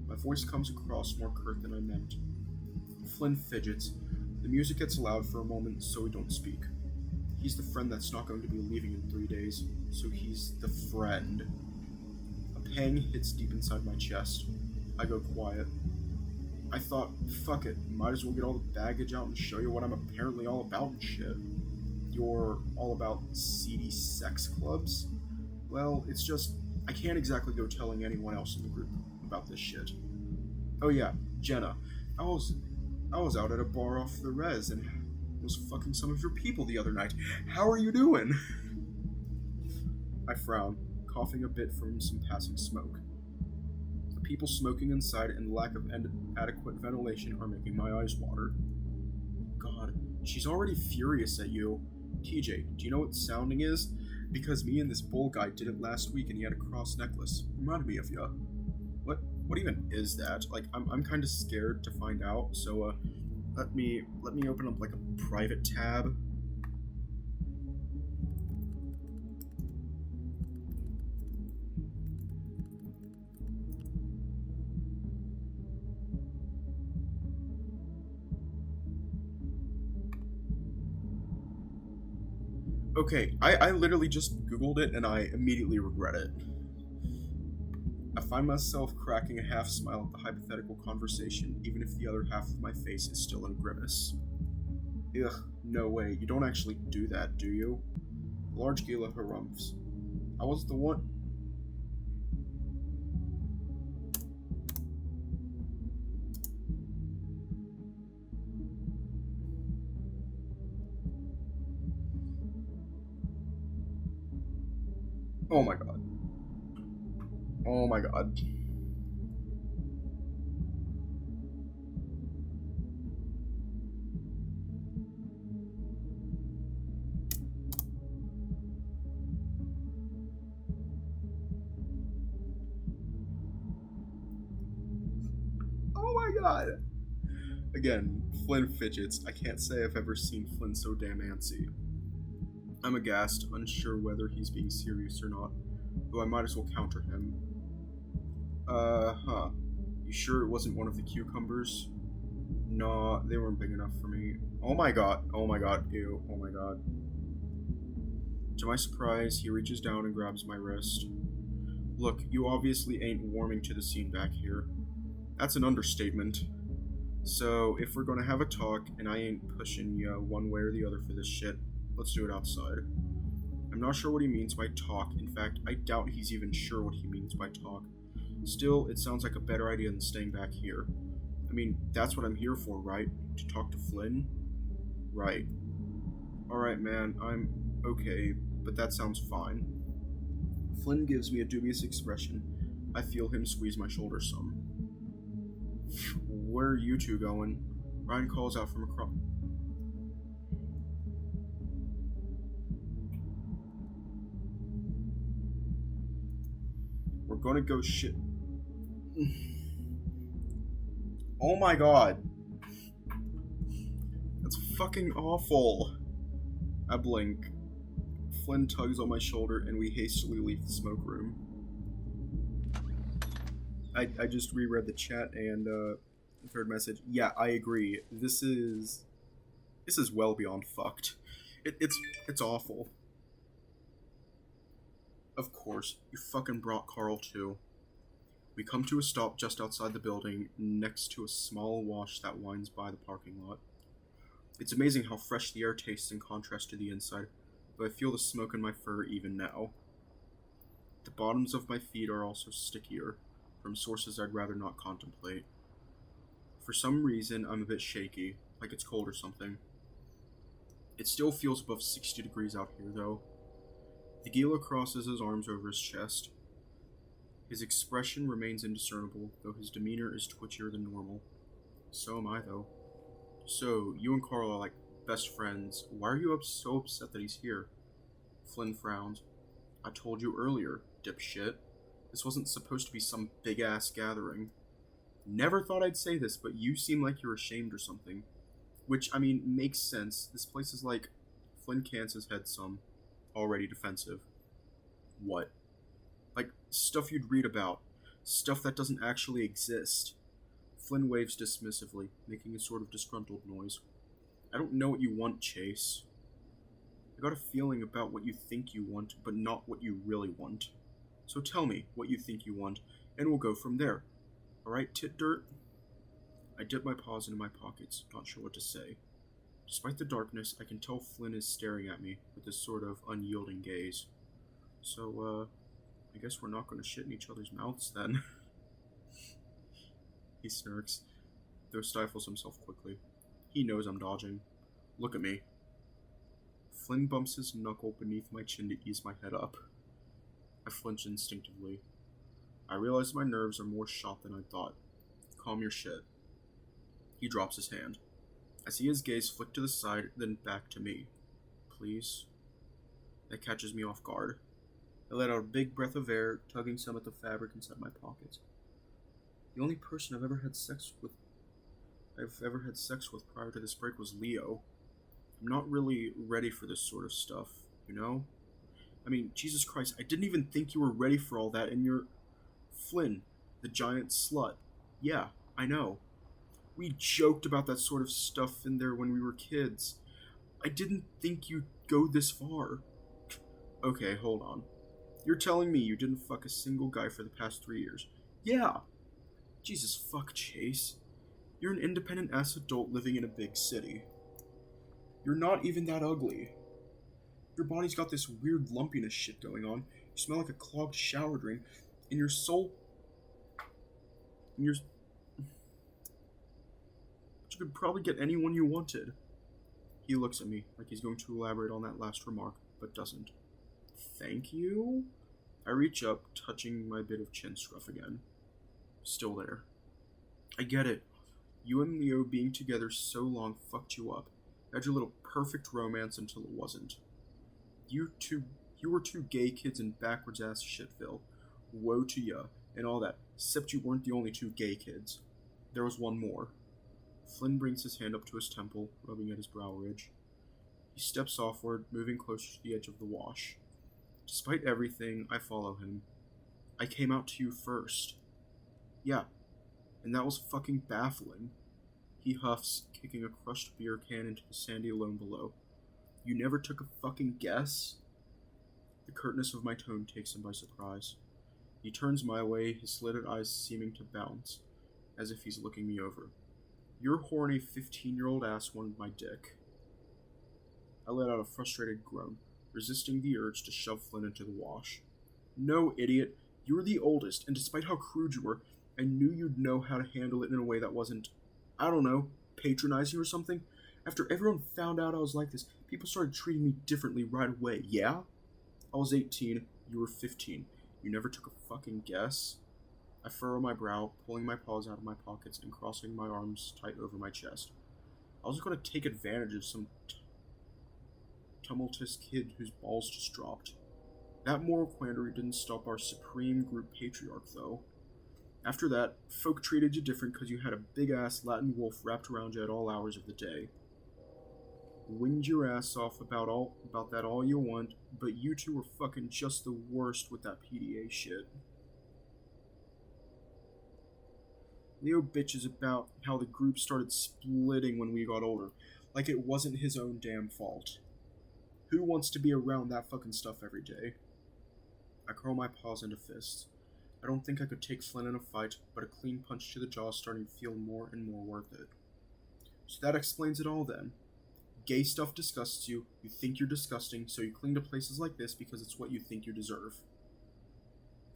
My voice comes across more curt than I meant. Flynn fidgets. The music gets loud for a moment, so we don't speak. He's the friend that's not going to be leaving in 3 days, so he's the friend. A pang hits deep inside my chest. I go quiet. I thought, fuck it, might as well get all the baggage out and show you what I'm apparently all about and shit. You're all about seedy sex clubs? Well, it's just, I can't exactly go telling anyone else in the group about this shit. Oh yeah, Jenna. I was out at a bar off the res and was fucking some of your people the other night. How are you doing? I frown, coughing a bit from some passing smoke. The people smoking inside and the lack of adequate ventilation are making my eyes water. God, she's already furious at you. TJ, do you know what sounding is? Because me and this bull guy did it last week and he had a cross necklace. Reminded me of ya. What even is that? Like, I'm kind of scared to find out, so, let me open up, like, a private tab. Okay, I literally just Googled it and I immediately regret it. I find myself cracking a half smile at the hypothetical conversation, even if the other half of my face is still in a grimace. Ugh, no way, you don't actually do that, do you? Large Gila harumphs. I was the one. Oh my god. Oh my god. Oh my god. Again, Flynn fidgets. I can't say I've ever seen Flynn so damn antsy. I'm aghast, unsure whether he's being serious or not, though I might as well counter him. Huh. You sure it wasn't one of the cucumbers? Nah, they weren't big enough for me. Oh my god, ew, oh my god. To my surprise, he reaches down and grabs my wrist. Look, you obviously ain't warming to the scene back here. That's an understatement. So, if we're gonna have a talk, and I ain't pushing ya one way or the other for this shit, let's do it outside. I'm not sure what he means by talk. In fact, I doubt he's even sure what he means by talk. Still, it sounds like a better idea than staying back here. I mean, that's what I'm here for, right? To talk to Flynn? Right. Alright, man, I'm okay, but that sounds fine. Flynn gives me a dubious expression. I feel him squeeze my shoulder some. Where are you two going? Ryan calls out from across. We're gonna go shit. Oh my god. That's fucking awful. I blink. Flynn tugs on my shoulder and we hastily leave the smoke room. I just reread the chat and third message. Yeah, I agree. This is well beyond fucked. It's awful. Of course, you fucking brought Carl too. We come to a stop just outside the building, next to a small wash that winds by the parking lot. It's amazing how fresh the air tastes in contrast to the inside, though I feel the smoke in my fur even now. The bottoms of my feet are also stickier, from sources I'd rather not contemplate. For some reason, I'm a bit shaky, like it's cold or something. It still feels above 60 degrees out here, though. The Gila crosses his arms over his chest. His expression remains indiscernible, though his demeanor is twitchier than normal. So am I, though. So, you and Carl are like best friends. Why are you so upset that he's here? Flynn frowned. I told you earlier, dipshit. This wasn't supposed to be some big-ass gathering. Never thought I'd say this, but you seem like you're ashamed or something. Which, I mean, makes sense. This place is like... Flynn cans his head some. Already defensive. What? Like, stuff you'd read about. Stuff that doesn't actually exist. Flynn waves dismissively, making a sort of disgruntled noise. I don't know what you want, Chase. I got a feeling about what you think you want, but not what you really want. So tell me what you think you want, and we'll go from there. Alright, tit dirt? I dip my paws into my pockets, not sure what to say. Despite the darkness, I can tell Flynn is staring at me with this sort of unyielding gaze. So, I guess we're not going to shit in each other's mouths then. He smirks, though stifles himself quickly. He knows I'm dodging. Look at me. Flynn bumps his knuckle beneath my chin to ease my head up. I flinch instinctively. I realize my nerves are more shot than I thought. Calm your shit. He drops his hand. I see his gaze flick to the side, then back to me. Please? that catches me off guard. I let out a big breath of air, tugging some at the fabric inside my pockets. The only person I've ever had sex with prior to this break was Leo. I'm not really ready for this sort of stuff, you know? I mean, Jesus Christ, I didn't even think you were ready for all that, and you're... Flynn, the giant slut. Yeah, I know. We joked about that sort of stuff in there when we were kids. I didn't think you'd go this far. Okay, hold on. You're telling me you didn't fuck a single guy for the past 3 years? Yeah. Jesus fuck, Chase. You're an independent-ass adult living in a big city. You're not even that ugly. Your body's got this weird lumpiness shit going on. You smell like a clogged shower drain. And your soul... But you could probably get anyone you wanted. He looks at me like he's going to elaborate on that last remark, but doesn't. Thank you? I reach up, touching my bit of chin scruff again. Still there. I get it. You and Leo being together so long fucked you up. You had your little perfect romance until it wasn't. You were two gay kids in backwards-ass shitville. Woe to ya, and all that, except you weren't the only two gay kids. There was one more. Flynn brings his hand up to his temple, rubbing at his brow ridge. He steps offward, moving closer to the edge of the wash. Despite everything, I follow him. I came out to you first. Yeah, and that was fucking baffling. He huffs, kicking a crushed beer can into the sandy loam below. You never took a fucking guess? The curtness of my tone takes him by surprise. He turns my way, his slitted eyes seeming to bounce, as if he's looking me over. Your horny 15-year-old ass wanted my dick. I let out a frustrated groan, resisting the urge to shove Flynn into the wash. No, idiot. You were the oldest, and despite how crude you were, I knew you'd know how to handle it in a way that wasn't, I don't know, patronizing or something. After everyone found out I was like this, people started treating me differently right away, yeah? I was 18, you were 15. You never took a fucking guess? I furrow my brow, pulling my paws out of my pockets and crossing my arms tight over my chest. I was going to take advantage of some tumultuous kid whose balls just dropped. That moral quandary didn't stop our supreme group patriarch, though. After that, folk treated you different because you had a big-ass Latin wolf wrapped around you at all hours of the day. Winged your ass off about that all you want, but you two were fucking just the worst with that PDA shit. Leo bitches about how the group started splitting when we got older, like it wasn't his own damn fault. Who wants to be around that fucking stuff every day? I curl my paws into fists. I don't think I could take Flynn in a fight, but a clean punch to the jaw is starting to feel more and more worth it. So that explains it all then. Gay stuff disgusts you, you think you're disgusting, so you cling to places like this because it's what you think you deserve.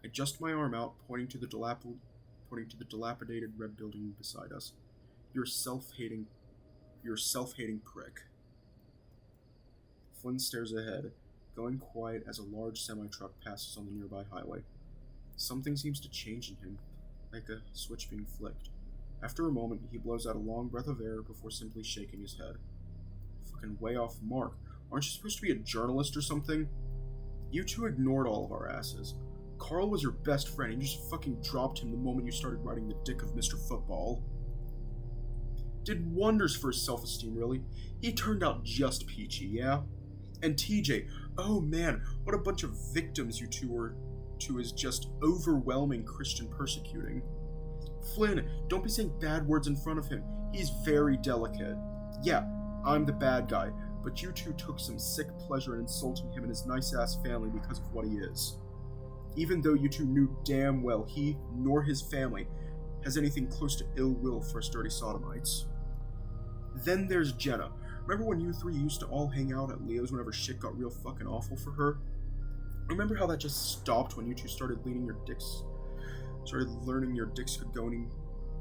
I adjust my arm out, pointing to the dilapidated red building beside us. You're a self-hating prick. Flynn stares ahead, going quiet as a large semi-truck passes on the nearby highway. Something seems to change in him, like a switch being flicked. After a moment, he blows out a long breath of air before simply shaking his head. Fucking way off mark. Aren't you supposed to be a journalist or something? You two ignored all of our asses. Carl was your best friend, and you just fucking dropped him the moment you started riding the dick of Mr. Football. Did wonders for his self-esteem, really. He turned out just peachy, yeah? And TJ, oh man, what a bunch of victims you two were to his just overwhelming Christian persecuting. Flynn, don't be saying bad words in front of him. He's very delicate. Yeah, I'm the bad guy, but you two took some sick pleasure in insulting him and his nice-ass family because of what he is. Even though you two knew damn well he, nor his family, has anything close to ill will for us dirty sodomites. Then there's Jenna. Remember when you three used to all hang out at Leo's whenever shit got real fucking awful for her? Remember how that just stopped when you two started learning your dicks could go in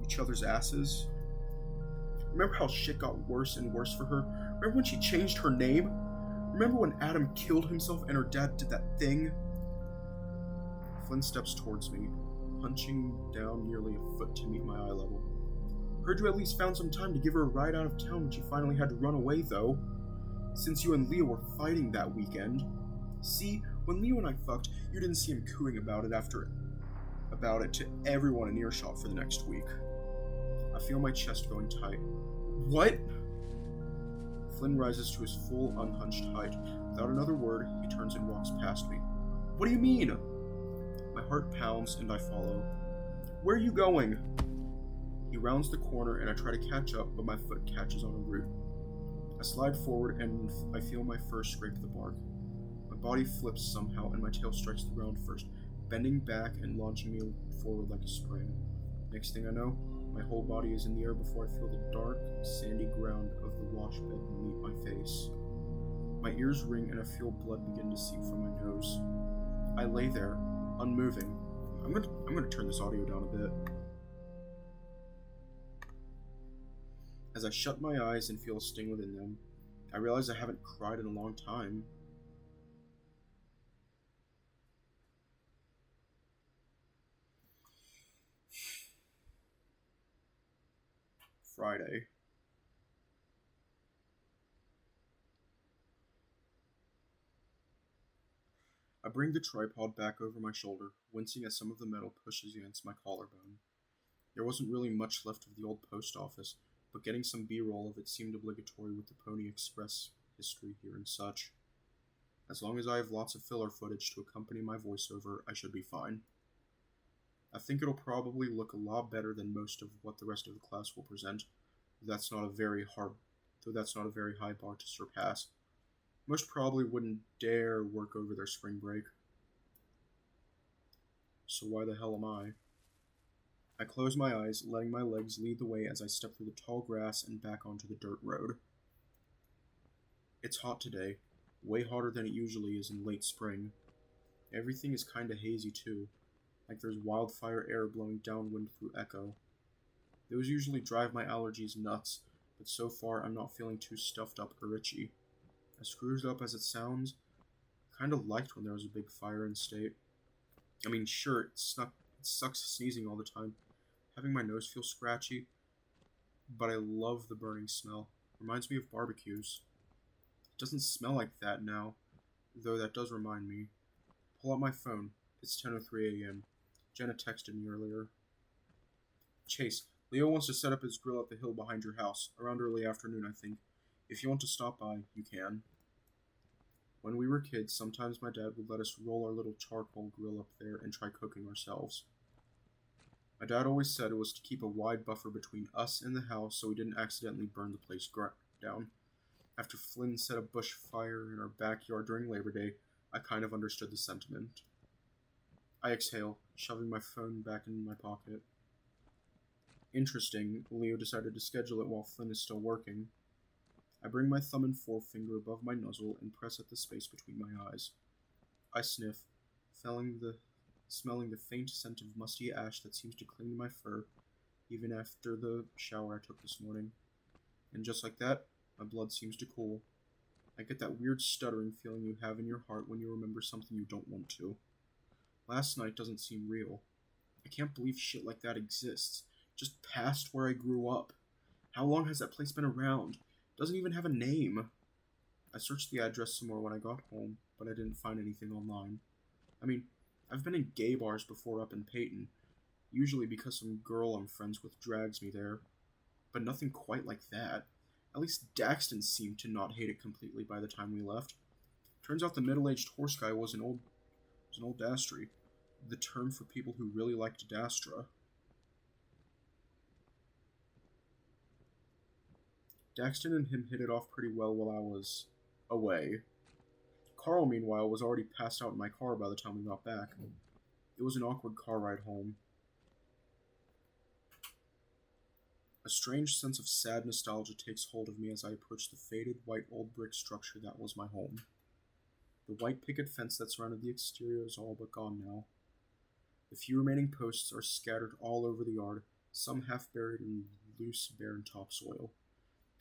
each other's asses? Remember how shit got worse and worse for her? Remember when she changed her name? Remember when Adam killed himself and her dad did that thing? Flynn steps towards me, punching down nearly a foot to meet my eye level. Heard you at least found some time to give her a ride out of town when she finally had to run away, though. Since you and Leo were fighting that weekend. See, when Leo and I fucked, you didn't see him cooing about it to everyone in earshot for the next week. I feel my chest going tight. What? Flynn rises to his full, unhunched height. Without another word, he turns and walks past me. What do you mean? My heart pounds and I follow. Where are you going? He rounds the corner and I try to catch up, but my foot catches on a root. I slide forward and I feel my fur scrape the bark. My body flips somehow and my tail strikes the ground first, bending back and launching me forward like a spring. Next thing I know, my whole body is in the air before I feel the dark, sandy ground of the wash bed meet my face. My ears ring and I feel blood begin to seep from my nose. I lay there, unmoving. I'm gonna turn this audio down a bit. As I shut my eyes and feel a sting within them, I realize I haven't cried in a long time. Friday. I bring the tripod back over my shoulder, wincing as some of the metal pushes against my collarbone. There wasn't really much left of the old post office, but getting some B-roll of it seemed obligatory with the Pony Express history here and such. As long as I have lots of filler footage to accompany my voiceover, I should be fine. I think it'll probably look a lot better than most of what the rest of the class will present, though that's not a very high bar to surpass. Most probably wouldn't dare work over their spring break. So why the hell am I? I close my eyes, letting my legs lead the way as I step through the tall grass and back onto the dirt road. It's hot today, way hotter than it usually is in late spring. Everything is kinda hazy too, like there's wildfire air blowing downwind through echo. Those usually drive my allergies nuts, but so far I'm not feeling too stuffed up or itchy. As screwed up as it sounds, I kinda liked when there was a big fire in state. I mean, sure, it sucks sneezing all the time, having my nose feel scratchy, but I love the burning smell. Reminds me of barbecues. It doesn't smell like that now, though that does remind me. Pull out my phone. It's 10:03 a.m. Jenna texted me earlier. Chase, Leo wants to set up his grill at the hill behind your house, around early afternoon, I think. If you want to stop by, you can. When we were kids, sometimes my dad would let us roll our little charcoal grill up there and try cooking ourselves. My dad always said it was to keep a wide buffer between us and the house so we didn't accidentally burn the place down. After Flynn set a bush fire in our backyard during Labor Day, I kind of understood the sentiment. I exhale, shoving my phone back in my pocket. Interesting, Leo decided to schedule it while Flynn is still working. I bring my thumb and forefinger above my nozzle and press at the space between my eyes. I sniff, smelling the faint scent of musty ash that seems to cling to my fur, even after the shower I took this morning. And just like that, my blood seems to cool. I get that weird stuttering feeling you have in your heart when you remember something you don't want to. Last night doesn't seem real. I can't believe shit like that exists. Just past where I grew up. How long has that place been around? It doesn't even have a name. I searched the address some more when I got home, but I didn't find anything online. I mean, I've been in gay bars before up in Peyton, usually because some girl I'm friends with drags me there, but nothing quite like that. At least Daxton seemed to not hate it completely by the time we left. Turns out the middle-aged horse guy was an old dastry, the term for people who really liked Dastra. Daxton and him hit it off pretty well while I was away. Carl, meanwhile, was already passed out in my car by the time we got back. It was an awkward car ride home. A strange sense of sad nostalgia takes hold of me as I approach the faded white old brick structure that was my home. The white picket fence that surrounded the exterior is all but gone now. The few remaining posts are scattered all over the yard, some half buried in loose, barren topsoil.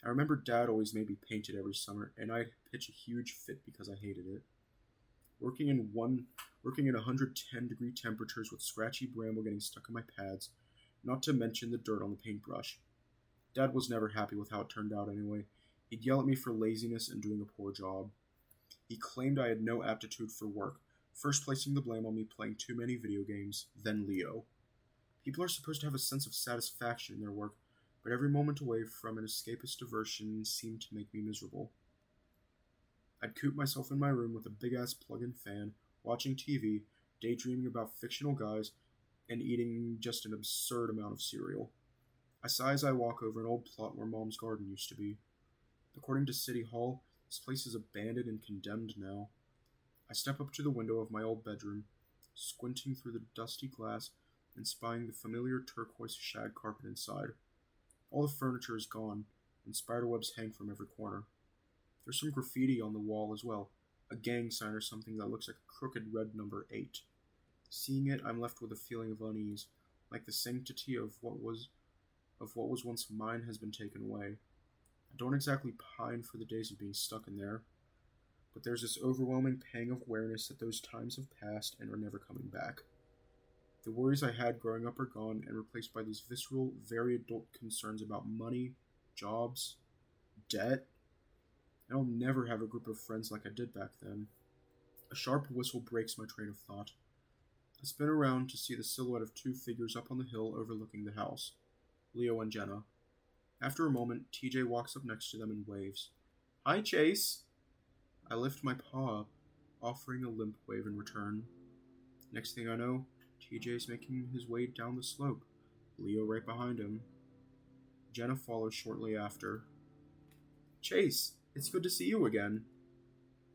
I remember Dad always made me paint it every summer, and I'd pitch a huge fit because I hated it. Working in 110-degree temperatures with scratchy bramble getting stuck in my pads, not to mention the dirt on the paintbrush. Dad was never happy with how it turned out anyway. He'd yell at me for laziness and doing a poor job. He claimed I had no aptitude for work, first placing the blame on me playing too many video games, then Leo. People are supposed to have a sense of satisfaction in their work, but every moment away from an escapist diversion seemed to make me miserable. I'd coop myself in my room with a big-ass plug-in fan, watching TV, daydreaming about fictional guys, and eating just an absurd amount of cereal. I sigh as I walk over an old plot where Mom's garden used to be. According to City Hall, this place is abandoned and condemned now. I step up to the window of my old bedroom, squinting through the dusty glass and spying the familiar turquoise shag carpet inside. All the furniture is gone, and spiderwebs hang from every corner. There's some graffiti on the wall as well, a gang sign or something that looks like a crooked red number 8. Seeing it, I'm left with a feeling of unease, like the sanctity of what was once mine has been taken away. I don't exactly pine for the days of being stuck in there, but there's this overwhelming pang of awareness that those times have passed and are never coming back. The worries I had growing up are gone and replaced by these visceral, very adult concerns about money, jobs, debt. I'll never have a group of friends like I did back then. A sharp whistle breaks my train of thought. I spin around to see the silhouette of 2 figures up on the hill overlooking the house, Leo and Jenna. After a moment, TJ walks up next to them and waves. "Hi, Chase!" I lift my paw up, offering a limp wave in return. Next thing I know, TJ's making his way down the slope, Leo right behind him. Jenna follows shortly after. "Chase, it's good to see you again."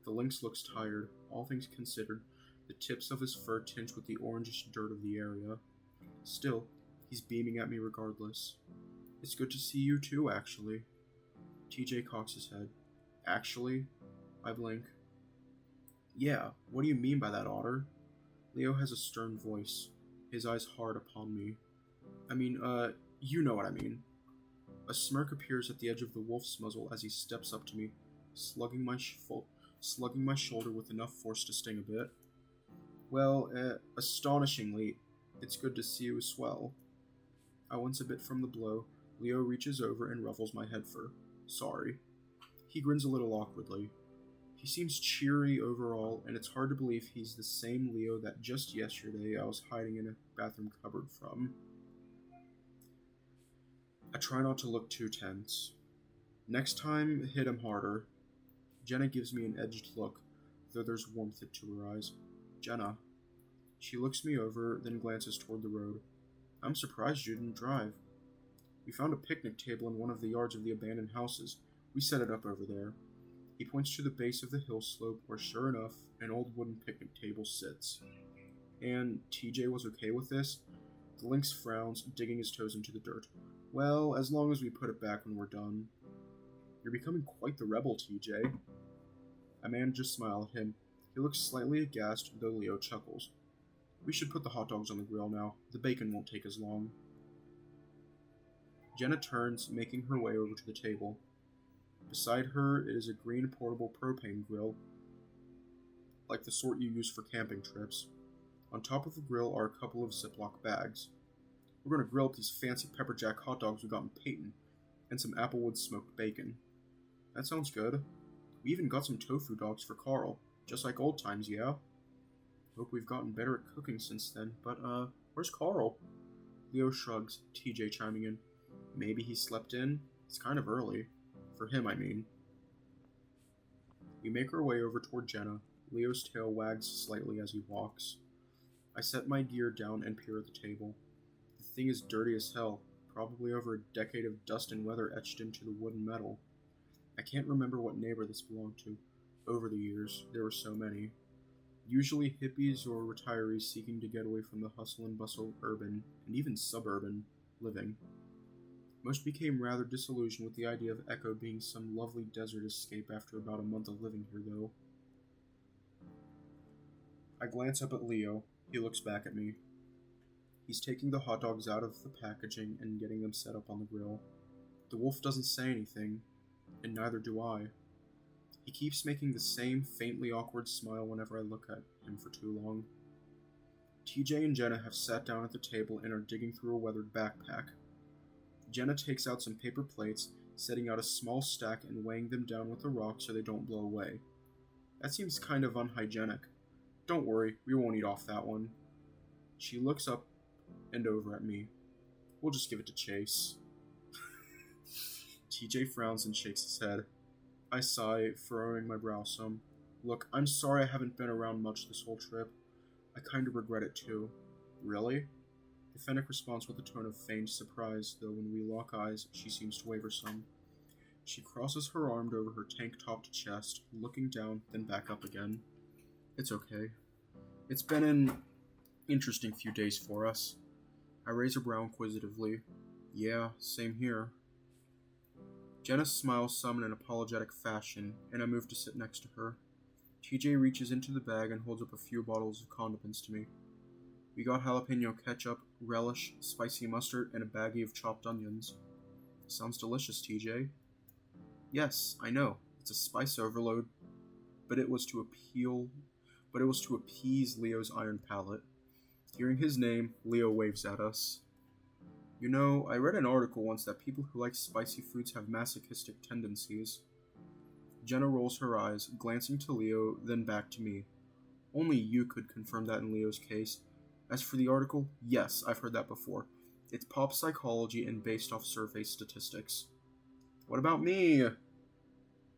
The lynx looks tired, all things considered, the tips of his fur tinged with the orangish dirt of the area. Still, he's beaming at me regardless. "It's good to see you too, actually." TJ cocks his head. "Actually?" I blink. "Yeah, what do you mean by that, Otter?" Leo has a stern voice, his eyes hard upon me. You know what I mean." A smirk appears at the edge of the wolf's muzzle as he steps up to me, slugging my shoulder with enough force to sting a bit. "Well, astonishingly, it's good to see you as well." I wince a bit from the blow. Leo reaches over and ruffles my head fur. "Sorry." He grins a little awkwardly. He seems cheery overall, and it's hard to believe he's the same Leo that just yesterday I was hiding in a bathroom cupboard from. I try not to look too tense. "Next time, hit him harder." Jenna gives me an edged look, though there's warmth to her eyes. "Jenna." She looks me over, then glances toward the road. "I'm surprised you didn't drive." "We found a picnic table in one of the yards of the abandoned houses. We set it up over there." He points to the base of the hill slope where, sure enough, an old wooden picnic table sits. "And TJ was okay with this?" The lynx frowns, digging his toes into the dirt. "Well, as long as we put it back when we're done." "You're becoming quite the rebel, TJ." I manage to smile at him. He looks slightly aghast, though Leo chuckles. "We should put the hot dogs on the grill now. The bacon won't take as long." Jenna turns, making her way over to the table. Beside her, it is a green portable propane grill, like the sort you use for camping trips. On top of the grill are a couple of Ziploc bags. "We're going to grill up these fancy pepper jack hot dogs we got in Peyton, and some applewood smoked bacon." "That sounds good. We even got some tofu dogs for Carl, just like old times, yeah?" "Hope we've gotten better at cooking since then, but, where's Carl?" Leo shrugs, TJ chiming in. "Maybe he slept in? It's kind of early. For him, I mean." We make our way over toward Jenna. Leo's tail wags slightly as he walks. I set my gear down and peer at the table. The thing is dirty as hell, probably over a decade of dust and weather etched into the wood and metal. I can't remember what neighbor this belonged to. Over the years, there were so many. Usually hippies or retirees seeking to get away from the hustle and bustle of urban, and even suburban, living. Most became rather disillusioned with the idea of Echo being some lovely desert escape after about a month of living here, though. I glance up at Leo. He looks back at me. He's taking the hot dogs out of the packaging and getting them set up on the grill. The wolf doesn't say anything, and neither do I. He keeps making the same faintly awkward smile whenever I look at him for too long. TJ and Jenna have sat down at the table and are digging through a weathered backpack. Jenna takes out some paper plates, setting out a small stack and weighing them down with a rock so they don't blow away. That seems kind of unhygienic. Don't worry, we won't eat off that one. She looks up and over at me. We'll just give it to Chase. TJ frowns and shakes his head. I sigh, furrowing my brow some. Look, I'm sorry I haven't been around much this whole trip. I kind of regret it too. Really? The Fennec responds with a tone of feigned surprise, though when we lock eyes, she seems to waver some. She crosses her arm over her tank-topped chest, looking down, then back up again. It's okay. It's been an interesting few days for us. I raise a brow inquisitively. Yeah, same here. Jenna smiles some in an apologetic fashion, and I move to sit next to her. TJ reaches into the bag and holds up a few bottles of condiments to me. We got jalapeno ketchup, relish, spicy mustard, and a baggie of chopped onions. Sounds delicious, TJ. Yes, I know. It's a spice overload, but it was to appease Leo's iron palate. Hearing his name, Leo waves at us. You know, I read an article once that people who like spicy foods have masochistic tendencies. Jenna rolls her eyes, glancing to Leo, then back to me. Only you could confirm that in Leo's case. As for the article, yes, I've heard that before. It's pop psychology and based off survey statistics. What about me?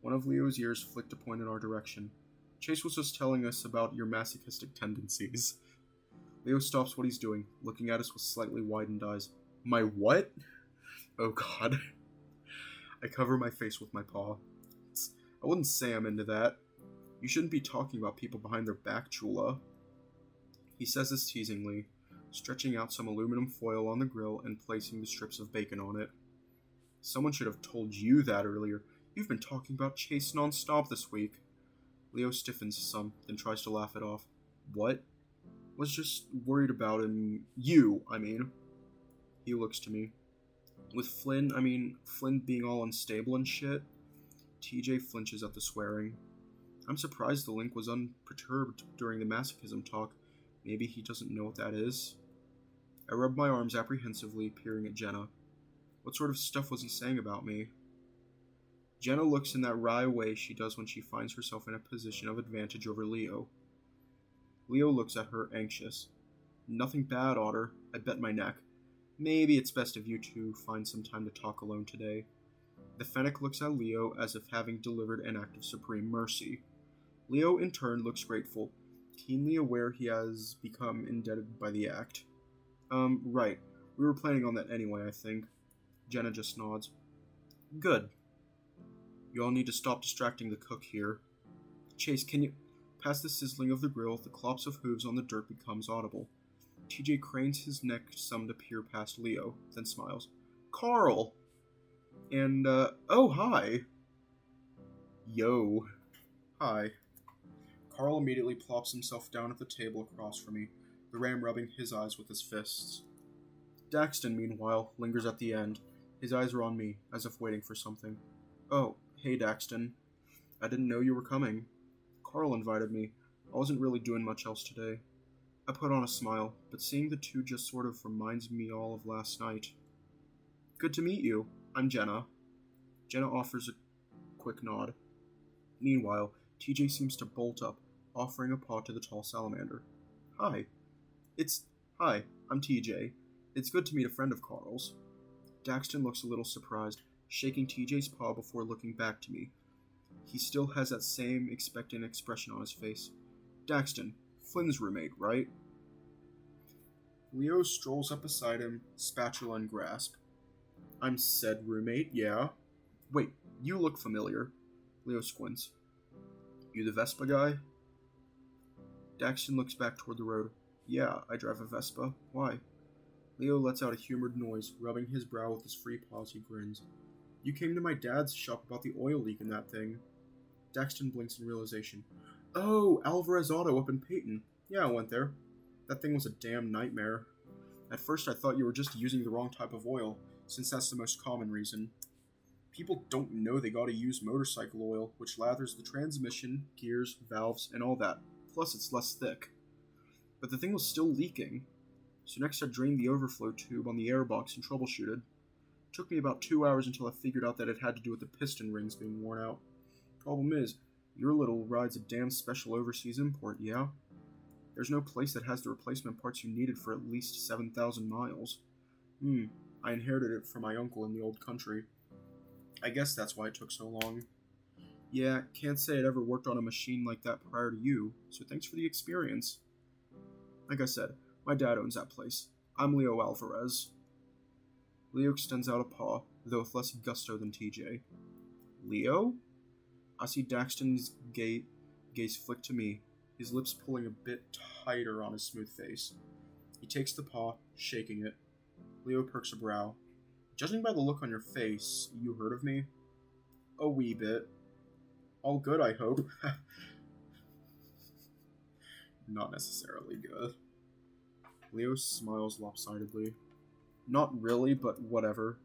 One of Leo's ears flicked a point in our direction. Chase was just telling us about your masochistic tendencies. Leo stops what he's doing, looking at us with slightly widened eyes. My what? Oh god. I cover my face with my paw. I wouldn't say I'm into that. You shouldn't be talking about people behind their back, Chula. He says this teasingly, stretching out some aluminum foil on the grill and placing the strips of bacon on it. Someone should have told you that earlier. You've been talking about Chase non-stop this week. Leo stiffens some, then tries to laugh it off. What? Was just worried about him. You, I mean. He looks to me. With Flynn being all unstable and shit. TJ flinches at the swearing. I'm surprised the Link was unperturbed during the masochism talk. Maybe he doesn't know what that is. I rub my arms apprehensively, peering at Jenna. What sort of stuff was he saying about me? Jenna looks in that wry way she does when she finds herself in a position of advantage over Leo. Leo looks at her, anxious. Nothing bad, Otter. I bet my neck. Maybe it's best if you two find some time to talk alone today. The Fennec looks at Leo as if having delivered an act of supreme mercy. Leo, in turn, looks grateful, keenly aware he has become indebted by the act. Right. We were planning on that anyway, I think. Jenna just nods. Good. You all need to stop distracting the cook here. Chase, can you... Past the sizzling of the grill, the clops of hooves on the dirt becomes audible. TJ cranes his neck some to peer past Leo, then smiles. Carl! And, oh, hi! Yo. Hi. Carl immediately plops himself down at the table across from me, the ram rubbing his eyes with his fists. Daxton, meanwhile, lingers at the end. His eyes are on me, as if waiting for something. Oh, hey, Daxton. I didn't know you were coming. Carl invited me. I wasn't really doing much else today. I put on a smile, but seeing the two just sort of reminds me all of last night. Good to meet you. I'm Jenna. Jenna offers a quick nod. Meanwhile, TJ seems to bolt up, offering a paw to the tall salamander. Hi. Hi, I'm TJ. It's good to meet a friend of Carl's. Daxton looks a little surprised, shaking TJ's paw before looking back to me. He still has that same expectant expression on his face. Daxton, Flynn's roommate, right? Leo strolls up beside him, spatula in grasp. I'm said roommate, yeah. Wait, you look familiar. Leo squints. You the Vespa guy? Daxton looks back toward the road. Yeah, I drive a Vespa. Why? Leo lets out a humored noise, rubbing his brow with his free paws. He grins. You came to my dad's shop about the oil leak in that thing. Daxton blinks in realization. Oh, Alvarez Auto up in Peyton. Yeah, I went there. That thing was a damn nightmare. At first I thought you were just using the wrong type of oil, since that's the most common reason. People don't know they gotta use motorcycle oil, which lathers the transmission, gears, valves, and all that. Plus it's less thick. But the thing was still leaking. So next I drained the overflow tube on the airbox and troubleshooted. Took me about 2 hours until I figured out that it had to do with the piston rings being worn out. Problem is, Your little ride's a damn special overseas import, yeah? There's no place that has the replacement parts you needed for at least 7,000 miles. I inherited it from my uncle in the old country. I guess that's why it took so long. Yeah, can't say I'd ever worked on a machine like that prior to you, so thanks for the experience. Like I said, my dad owns that place. I'm Leo Alvarez. Leo extends out a paw, though with less gusto than TJ. Leo? I see Daxton's gaze flick to me, his lips pulling a bit tighter on his smooth face. He takes the paw, shaking it. Leo perks a brow. Judging by the look on your face, you heard of me? A wee bit. All good, I hope. Not necessarily good. Leo smiles lopsidedly. Not really, but whatever.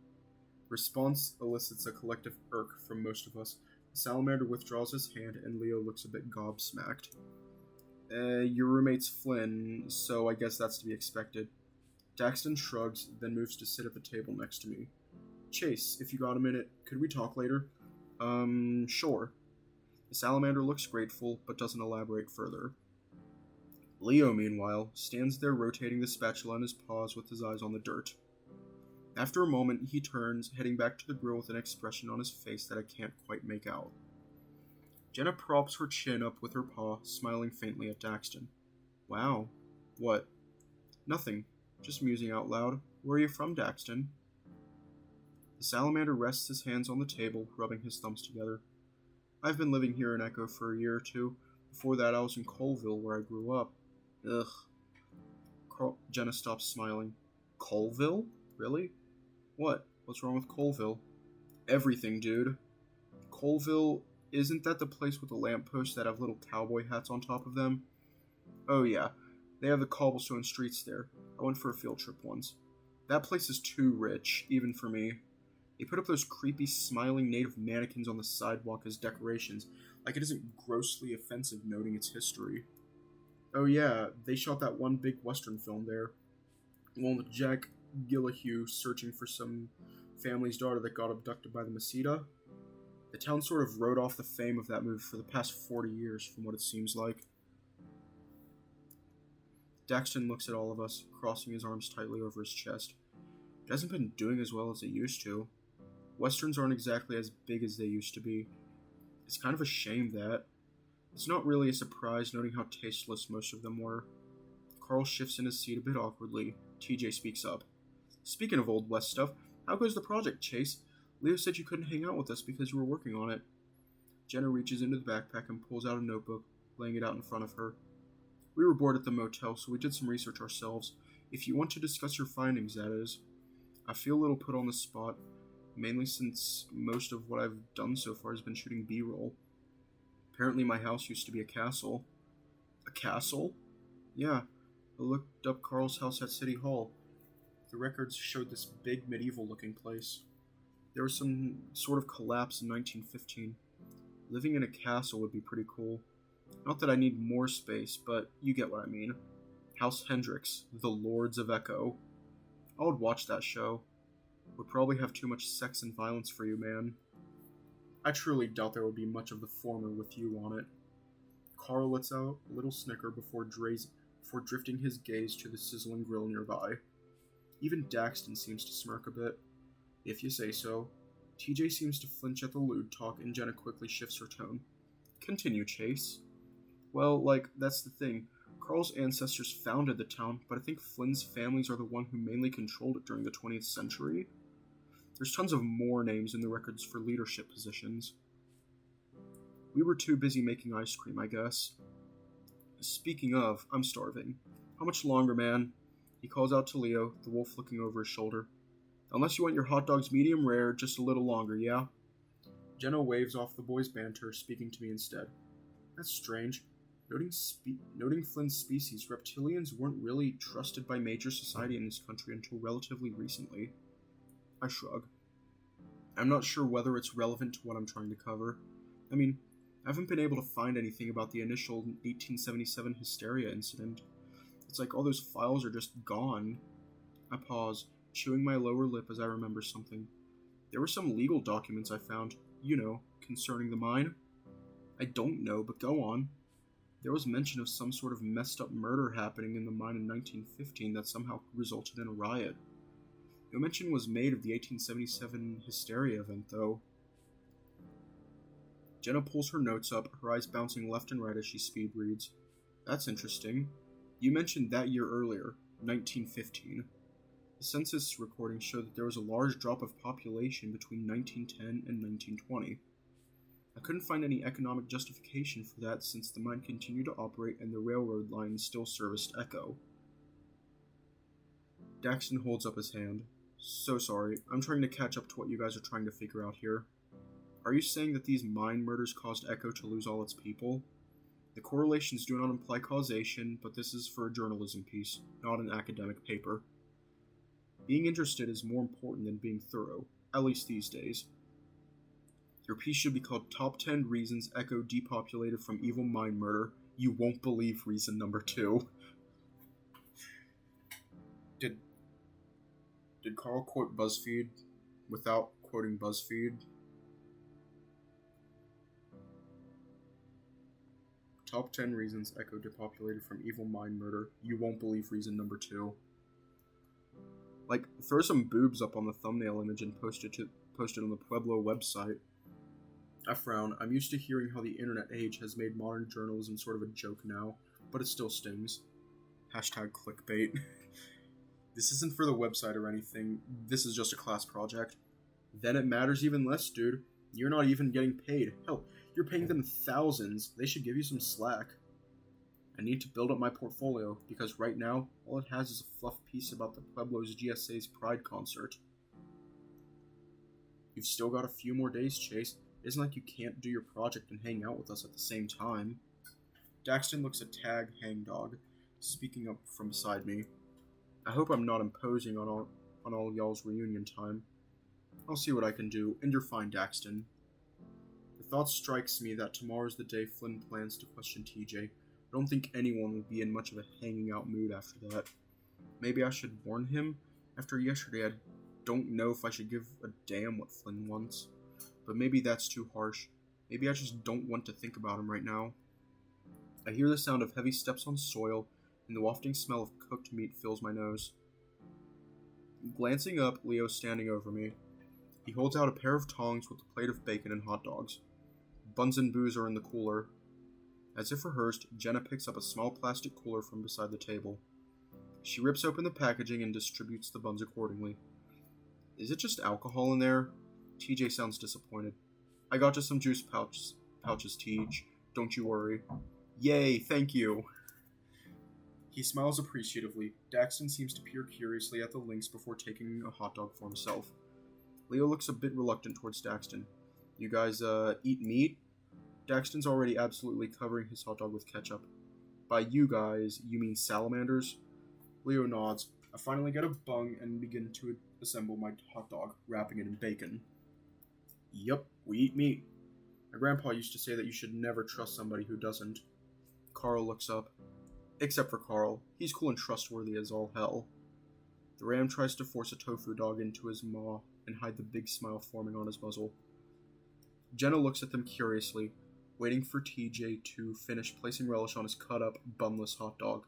Response elicits a collective irk from most of us. The salamander withdraws his hand, and Leo looks a bit gobsmacked. Your roommate's Flynn, so I guess that's to be expected. Daxton shrugs, then moves to sit at the table next to me. Chase, if you got a minute, could we talk later? Sure. The salamander looks grateful, but doesn't elaborate further. Leo, meanwhile, stands there rotating the spatula in his paws with his eyes on the dirt. After a moment, he turns, heading back to the grill with an expression on his face that I can't quite make out. Jenna props her chin up with her paw, smiling faintly at Daxton. Wow. What? Nothing. Just musing out loud. Where are you from, Daxton? The salamander rests his hands on the table, rubbing his thumbs together. I've been living here in Echo for a year or two. Before that, I was in Colville, where I grew up. Ugh. Jenna stops smiling. Colville? Really? What? What's wrong with Colville? Everything, dude. Colville, isn't that the place with the lampposts that have little cowboy hats on top of them? Oh yeah, they have the cobblestone streets there. I went for a field trip once. That place is too rich, even for me. They put up those creepy, smiling native mannequins on the sidewalk as decorations, like it isn't grossly offensive noting its history. Oh yeah, they shot that one big western film there. The one with Jack Gillahue searching for some family's daughter that got abducted by the Masita. The town sort of rode off the fame of that movie for the past 40 years, from what it seems like. Daxton looks at all of us, crossing his arms tightly over his chest. It hasn't been doing as well as it used to. Westerns aren't exactly as big as they used to be. It's kind of a shame that. It's not really a surprise noting how tasteless most of them were. Carl shifts in his seat a bit awkwardly. TJ speaks up. Speaking of Old West stuff, how goes the project, Chase? Leo said you couldn't hang out with us because you were working on it. Jenna reaches into the backpack and pulls out a notebook, laying it out in front of her. We were bored at the motel, so we did some research ourselves. If you want to discuss your findings, that is. I feel a little put on the spot, mainly since most of what I've done so far has been shooting B-roll. Apparently my house used to be a castle. A castle? Yeah, I looked up Carl's house at City Hall. The records showed this big medieval-looking place. There was some sort of collapse in 1915. Living in a castle would be pretty cool. Not that I need more space, but you get what I mean. House Hendricks, the Lords of Echo. I would watch that show. Would probably have too much sex and violence for you, man. I truly doubt there would be much of the former with you on it. Carl lets out a little snicker before drifting his gaze to the sizzling grill nearby. Even Daxton seems to smirk a bit. If you say so. TJ seems to flinch at the lewd talk, and Jenna quickly shifts her tone. Continue, Chase. Well, that's the thing. Carl's ancestors founded the town, but I think Flynn's families are the one who mainly controlled it during the 20th century. There's tons of more names in the records for leadership positions. We were too busy making ice cream, I guess. Speaking of, I'm starving. How much longer, man? He calls out to Leo, the wolf looking over his shoulder. Unless you want your hot dogs medium rare, just a little longer, yeah? Jenna waves off the boy's banter, speaking to me instead. That's strange. Noting Flynn's species, reptilians weren't really trusted by major society in this country until relatively recently. I shrug. I'm not sure whether it's relevant to what I'm trying to cover. I mean, I haven't been able to find anything about the initial 1877 hysteria incident. It's like all those files are just gone. I pause, chewing my lower lip as I remember something. There were some legal documents I found, concerning the mine. I don't know, but go on. There was mention of some sort of messed up murder happening in the mine in 1915 that somehow resulted in a riot. No mention was made of the 1877 hysteria event, though. Jenna pulls her notes up, her eyes bouncing left and right as she speed reads. That's interesting. You mentioned that year earlier, 1915. The census recordings show that there was a large drop of population between 1910 and 1920. I couldn't find any economic justification for that since the mine continued to operate and the railroad line still serviced Echo. Daxton holds up his hand. So sorry, I'm trying to catch up to what you guys are trying to figure out here. Are you saying that these mine murders caused Echo to lose all its people? The correlations do not imply causation, but this is for a journalism piece, not an academic paper. Being interested is more important than being thorough, at least these days. Your piece should be called Top 10 Reasons Echo Depopulated from Evil Mine Murder. You won't believe reason number 2. Did Carl quote BuzzFeed without quoting BuzzFeed? Top 10 Reasons Echo Depopulated from Evil Mine Murder. You won't believe reason number 2. Like, throw some boobs up on the thumbnail image and post it on the Pueblo website. I frown. I'm used to hearing how the internet age has made modern journalism sort of a joke now, but it still stings. Hashtag clickbait. This isn't for the website or anything. This is just a class project. Then it matters even less, dude. You're not even getting paid. Hell, you're paying them thousands. They should give you some slack. I need to build up my portfolio, because right now, all it has is a fluff piece about the Pueblo's GSA's Pride concert. You've still got a few more days, Chase. It isn't like you can't do your project and hang out with us at the same time. Daxton looks at Tag Hangdog, speaking up from beside me. I hope I'm not imposing on all y'all's reunion time. I'll see what I can do, and you're fine, Daxton. The thought strikes me that tomorrow's the day Flynn plans to question TJ. I don't think anyone will be in much of a hanging out mood after that. Maybe I should warn him? After yesterday, I don't know if I should give a damn what Flynn wants. But maybe that's too harsh. Maybe I just don't want to think about him right now. I hear the sound of heavy steps on soil, and the wafting smell of cooked meat fills my nose. Glancing up, Leo's standing over me. He holds out a pair of tongs with a plate of bacon and hot dogs. Buns and booze are in the cooler. As if rehearsed, Jenna picks up a small plastic cooler from beside the table. She rips open the packaging and distributes the buns accordingly. Is it just alcohol in there? TJ sounds disappointed. I got you some juice pouches, TJ. Don't you worry. Yay, thank you. He smiles appreciatively. Daxton seems to peer curiously at the links before taking a hot dog for himself. Leo looks a bit reluctant towards Daxton. You guys, eat meat? Daxton's already absolutely covering his hot dog with ketchup. By you guys, you mean salamanders? Leo nods. I finally get a bung and begin to assemble my hot dog, wrapping it in bacon. Yup, we eat meat. My grandpa used to say that you should never trust somebody who doesn't. Carl looks up. Except for Carl. He's cool and trustworthy as all hell. The ram tries to force a tofu dog into his maw and hide the big smile forming on his muzzle. Jenna looks at them curiously, waiting for TJ to finish placing relish on his cut-up, bunless hot dog.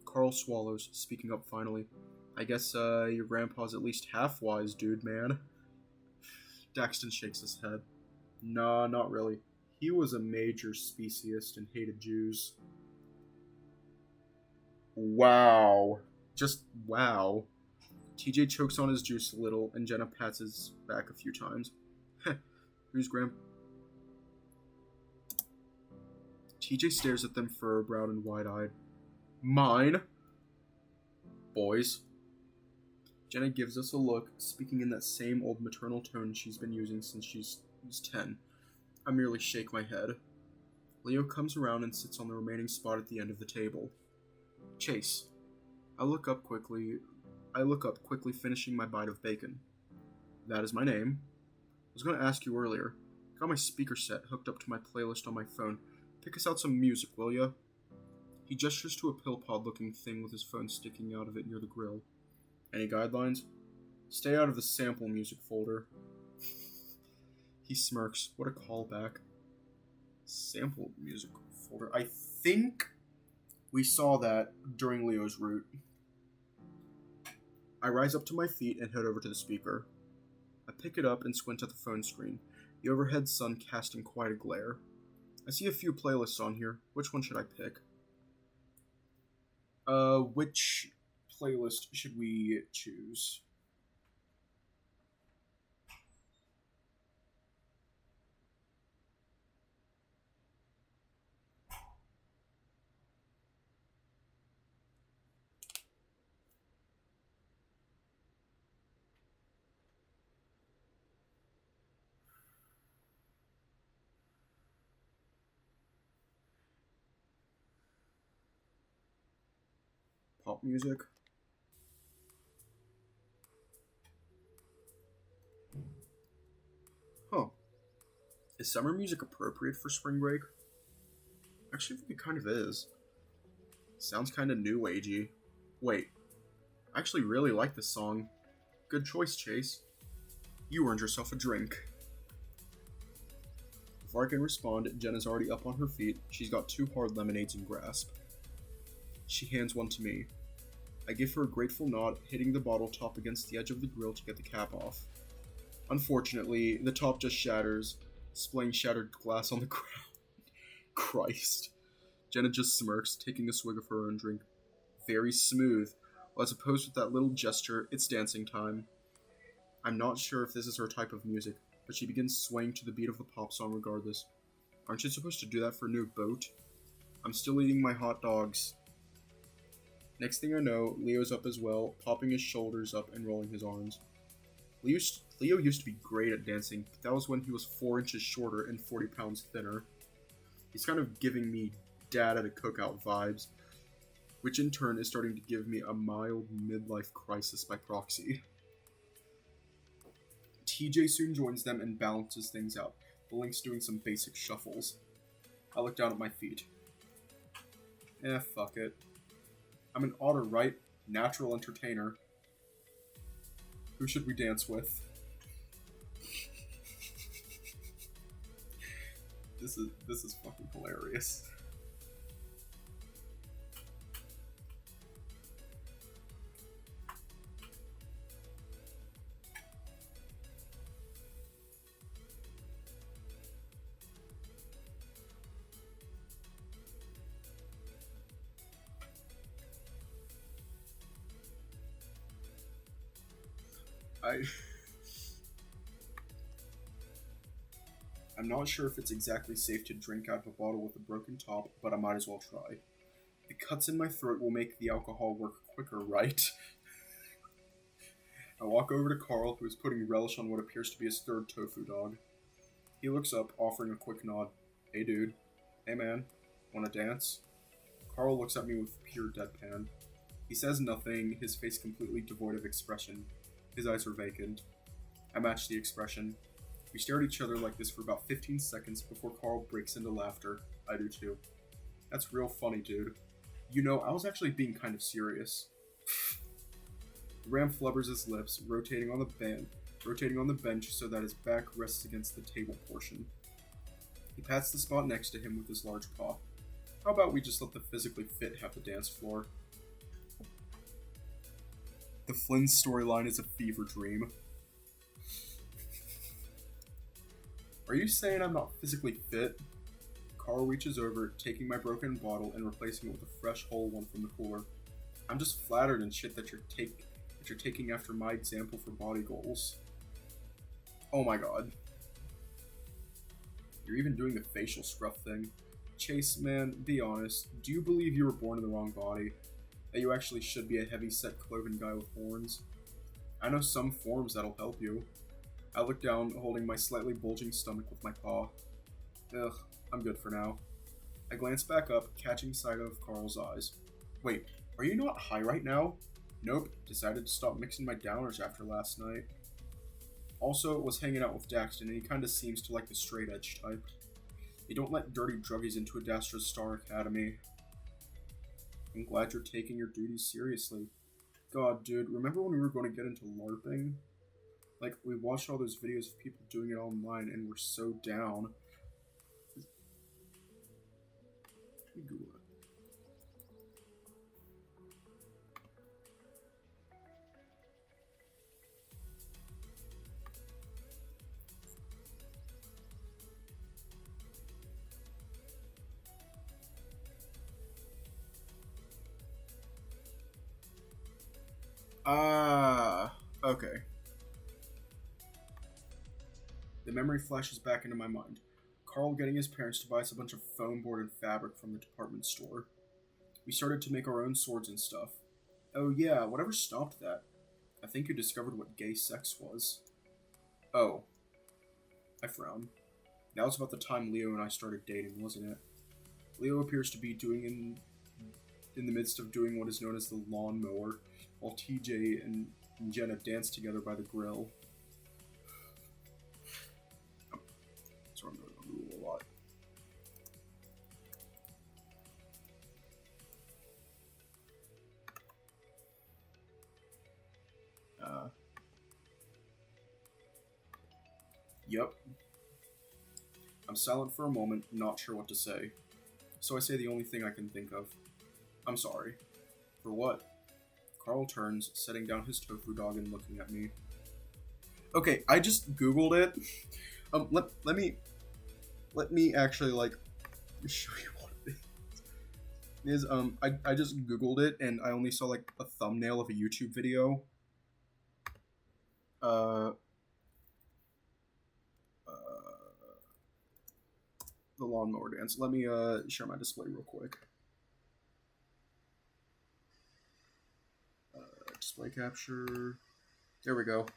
Carl swallows, speaking up finally. I guess, your grandpa's at least half wise, dude, man. Daxton shakes his head. Nah, not really. He was a major speciesist and hated Jews. Wow. Just wow. TJ chokes on his juice a little, and Jenna pats his back a few times. Heh, who's TJ stares at them fur-browed and wide-eyed. Mine? Boys. Jenna gives us a look, speaking in that same old maternal tone she's been using since she was 10. I merely shake my head. Leo comes around and sits on the remaining spot at the end of the table. Chase. I look up quickly, finishing my bite of bacon. That is my name. I was going to ask you earlier. Got my speaker set hooked up to my playlist on my phone. Pick us out some music, will ya? He gestures to a pill pod looking thing with his phone sticking out of it near the grill. Any guidelines? Stay out of the sample music folder. He smirks. What a callback. Sampled music folder. I think we saw that during Leo's route. I rise up to my feet and head over to the speaker. I pick it up and squint at the phone screen, the overhead sun casting quite a glare. I see a few playlists on here. Which one should I pick? Which playlist should we choose? Pop music? Huh. Is summer music appropriate for spring break? Actually, I think it kind of is. Sounds kind of new agey. Wait, I actually really like this song. Good choice, Chase. You earned yourself a drink. Before I can respond, Jenna's already up on her feet. She's got two hard lemonades in grasp. She hands one to me. I give her a grateful nod, hitting the bottle top against the edge of the grill to get the cap off. Unfortunately, the top just shatters, displaying shattered glass on the ground. Christ. Jenna just smirks, taking a swig of her own drink. Very smooth. Well, as opposed with that little gesture, it's dancing time. I'm not sure if this is her type of music, but she begins swaying to the beat of the pop song regardless. Aren't you supposed to do that for a new boat? I'm still eating my hot dogs. Next thing I know, Leo's up as well, popping his shoulders up and rolling his arms. Leo used to be great at dancing, but that was when he was 4 inches shorter and 40 pounds thinner. He's kind of giving me dad at a cookout vibes, which in turn is starting to give me a mild midlife crisis by proxy. TJ soon joins them and balances things out, the Link's doing some basic shuffles. I look down at my feet. Fuck it. I'm an auto-right, natural entertainer. Who should we dance with? This is fucking hilarious. I'm not sure if it's exactly safe to drink out of a bottle with a broken top, but I might as well try. The cuts in my throat will make the alcohol work quicker, right? I walk over to Carl, who is putting relish on what appears to be his third tofu dog. He looks up, offering a quick nod. Hey dude. Hey man. Wanna dance? Carl looks at me with pure deadpan. He says nothing, his face completely devoid of expression. His eyes are vacant. I match the expression. We stare at each other like this for about 15 seconds before Carl breaks into laughter. I do too. That's real funny, dude. You know, I was actually being kind of serious. Ram flubbers his lips, rotating on the bench so that his back rests against the table portion. He pats the spot next to him with his large paw. How about we just let the physically fit have the dance floor? The Flynn storyline is a fever dream. Are you saying I'm not physically fit? Carl reaches over, taking my broken bottle and replacing it with a fresh whole one from the cooler. I'm just flattered and shit that you're taking after my example for body goals. Oh my god. You're even doing the facial scruff thing. Chase, man, be honest. Do you believe you were born in the wrong body? That you actually should be a heavy-set cloven guy with horns? I know some forms that'll help you. I look down, holding my slightly bulging stomach with my paw. Ugh, I'm good for now. I glance back up, catching sight of Carl's eyes. Wait, are you not high right now? Nope, decided to stop mixing my downers after last night. Also, was hanging out with Daxton, and he kinda seems to like the straight edge type. You don't let dirty druggies into Adastra's Star Academy. I'm glad you're taking your duties seriously. God, dude, remember when we were going to get into LARPing? Like, we watched all those videos of people doing it online and we're so down. Okay. The memory flashes back into my mind. Carl getting his parents to buy us a bunch of foam board and fabric from the department store. We started to make our own swords and stuff. Oh yeah, whatever stopped that? I think you discovered what gay sex was. Oh. I frown. That was about the time Leo and I started dating, wasn't it? Leo appears to be in the midst of doing what is known as the lawnmower, while TJ and Jenna dance together by the grill. So I'm going to Google a lot. Yep. I'm silent for a moment, not sure what to say. So I say the only thing I can think of. I'm sorry. For what? Carl turns, setting down his tofu dog and looking at me. Okay, I just Googled it. Let me actually like show you what it is. I just Googled it and I only saw like a thumbnail of a YouTube video. The lawnmower dance. Let me share my display real quick. Display capture. There we go.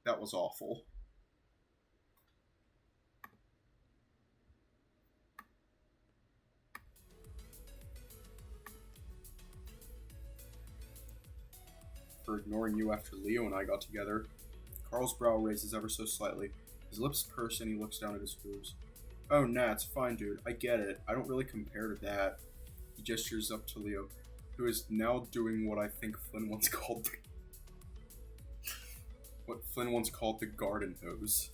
That was awful. For ignoring you after Leo and I got together. Carl's brow raises ever so slightly. His lips purse and he looks down at his hooves. Oh, nah, it's fine, dude. I get it. I don't really compare to that. He gestures up to Leo, who is now doing what I think Flynn once called the garden hose.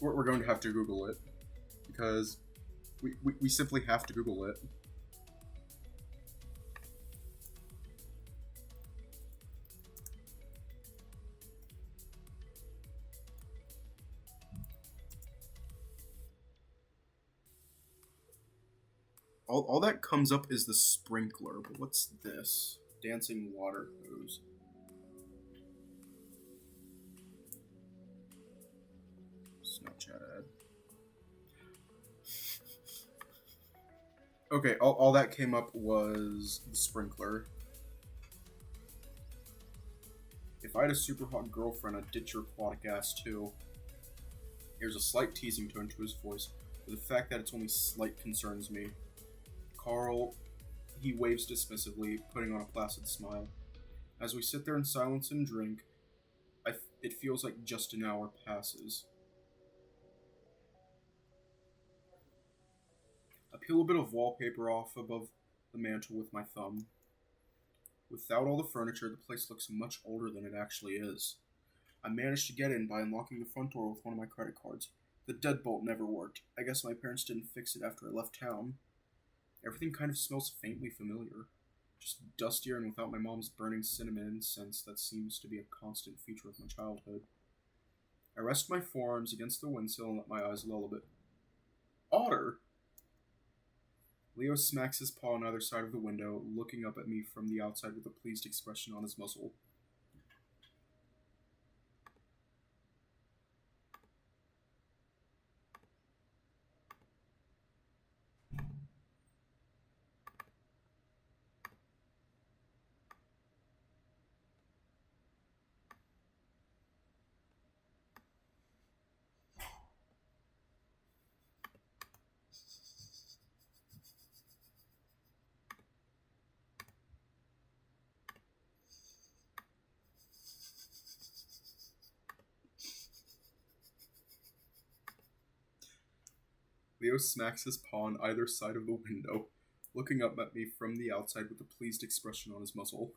We're going to have to Google it because we simply have to Google it. All that comes up is the sprinkler, but what's this? Dancing water hose. Snapchat ad. Okay, all that came up was the sprinkler. If I had a super hot girlfriend, I'd ditch your aquatic ass too. There's a slight teasing tone to his voice, but the fact that it's only slight concerns me. Carl, he waves dismissively, putting on a placid smile. As we sit there in silence and drink, it feels like just an hour passes. I peel a bit of wallpaper off above the mantel with my thumb. Without all the furniture, the place looks much older than it actually is. I managed to get in by unlocking the front door with one of my credit cards. The deadbolt never worked. I guess my parents didn't fix it after I left town. Everything kind of smells faintly familiar. Just dustier and without my mom's burning cinnamon incense that seems to be a constant feature of my childhood. I rest my forearms against the windsill and let my eyes lull a bit. Otter! Leo smacks his paw on either side of the window, looking up at me from the outside with a pleased expression on his muzzle. Leo smacks his paw on either side of the window, looking up at me from the outside with a pleased expression on his muzzle.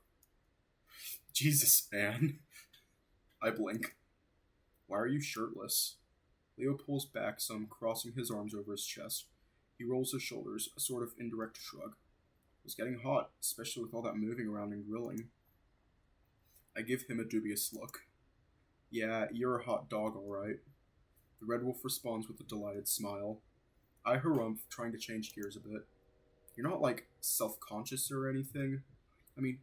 Jesus, man. I blink. Why are you shirtless? Leo pulls back some, crossing his arms over his chest. He rolls his shoulders, a sort of indirect shrug. It was getting hot, especially with all that moving around and grilling. I give him a dubious look. Yeah, you're a hot dog, alright. The Red Wolf responds with a delighted smile. I harumph, trying to change gears a bit. You're not, like, self-conscious or anything? I mean,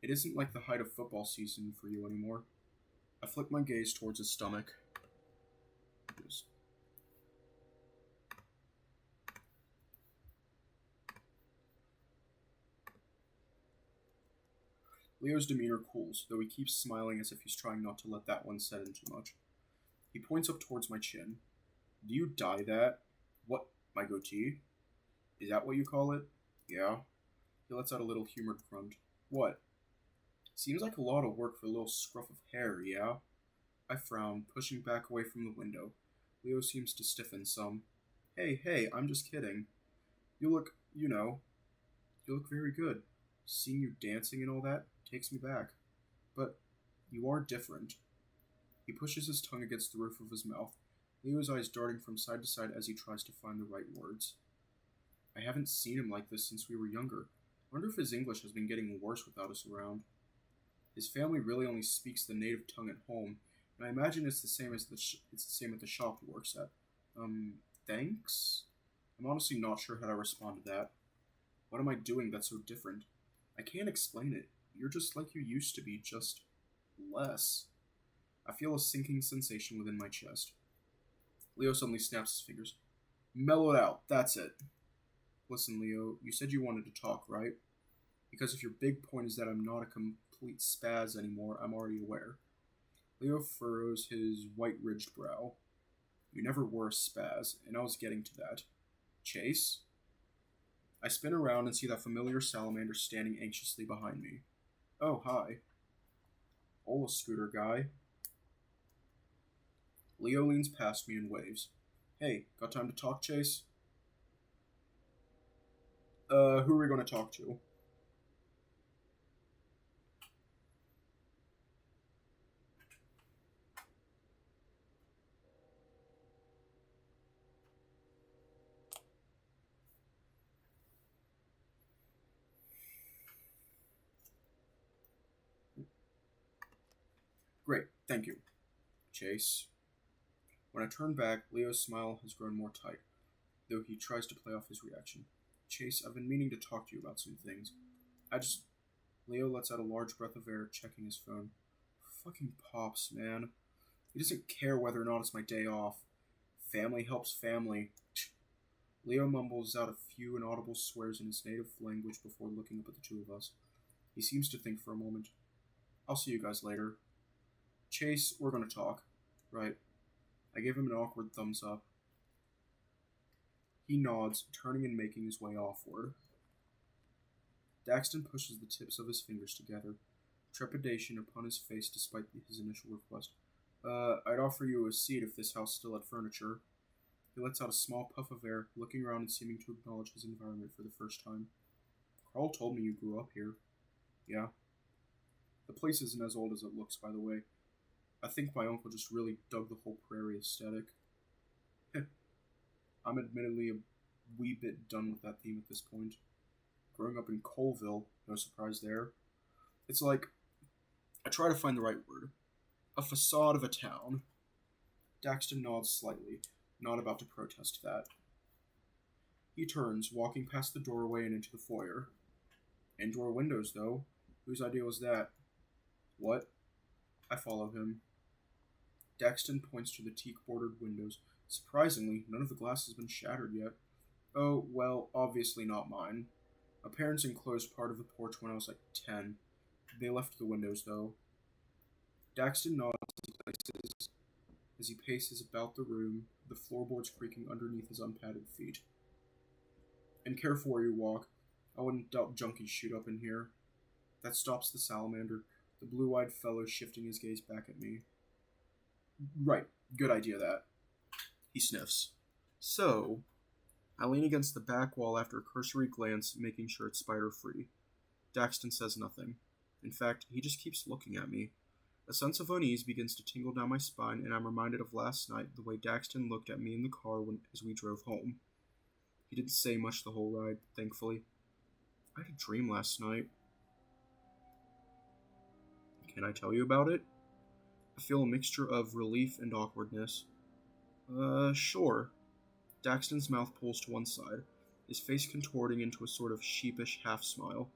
it isn't like the height of football season for you anymore. I flick my gaze towards his stomach. Leo's demeanor cools, though he keeps smiling as if he's trying not to let that one set in too much. He points up towards my chin. Do you dye that? What, my goatee? Is that what you call it? Yeah. He lets out a little humored grunt. What? Seems like a lot of work for a little scruff of hair, yeah? I frown, pushing back away from the window. Leo seems to stiffen some. Hey, I'm just kidding. You look very good. Seeing you dancing and all that takes me back. But you are different. He pushes his tongue against the roof of his mouth, Leo's eyes darting from side to side as he tries to find the right words. I haven't seen him like this since we were younger. I wonder if his English has been getting worse without us around. His family really only speaks the native tongue at home, and I imagine it's the same at the shop he works at. Thanks? I'm honestly not sure how to respond to that. What am I doing that's so different? I can't explain it. You're just like you used to be, just less. I feel a sinking sensation within my chest. Leo suddenly snaps his fingers. Mellow it out, that's it. Listen, Leo, you said you wanted to talk, right? Because if your big point is that I'm not a complete spaz anymore, I'm already aware. Leo furrows his white-ridged brow. You never were a spaz, and I was getting to that. Chase? I spin around and see that familiar salamander standing anxiously behind me. Oh, hi. Hola, scooter guy. Leo leans past me and waves. Hey, got time to talk, Chase? Who are we going to talk to? Great, thank you. Chase. When I turn back, Leo's smile has grown more tight, though he tries to play off his reaction. Chase, I've been meaning to talk to you about some things. Leo lets out a large breath of air, checking his phone. Fucking Pops, man. He doesn't care whether or not it's my day off. Family helps family. Leo mumbles out a few inaudible swears in his native language before looking up at the two of us. He seems to think for a moment. I'll see you guys later. Chase, we're gonna talk. Right. I give him an awkward thumbs up. He nods, turning and making his way offward. Daxton pushes the tips of his fingers together, trepidation upon his face despite his initial request. I'd offer you a seat if this house still had furniture. He lets out a small puff of air, looking around and seeming to acknowledge his environment for the first time. Carl told me you grew up here. Yeah. The place isn't as old as it looks, by the way. I think my uncle just really dug the whole prairie aesthetic. I'm admittedly a wee bit done with that theme at this point. Growing up in Colville, no surprise there. It's like, I try to find the right word. A facade of a town. Daxton nods slightly, not about to protest that. He turns, walking past the doorway and into the foyer. Indoor windows, though. Whose idea was that? What? I follow him. Daxton points to the teak-bordered windows. Surprisingly, none of the glass has been shattered yet. Oh, well, obviously not mine. My parents enclosed part of the porch when I was like 10. They left the windows, though. Daxton nods as he paces about the room, the floorboards creaking underneath his unpadded feet. And careful where you walk. I wouldn't doubt junkies shoot up in here. That stops the salamander, the blue-eyed fellow shifting his gaze back at me. Right, good idea that. He sniffs. So, I lean against the back wall after a cursory glance, making sure it's spider-free. Daxton says nothing. In fact, he just keeps looking at me. A sense of unease begins to tingle down my spine, and I'm reminded of last night, the way Daxton looked at me in the car as we drove home. He didn't say much the whole ride, thankfully. I had a dream last night. Can I tell you about it? I feel a mixture of relief and awkwardness. Sure. Daxton's mouth pulls to one side, his face contorting into a sort of sheepish half-smile.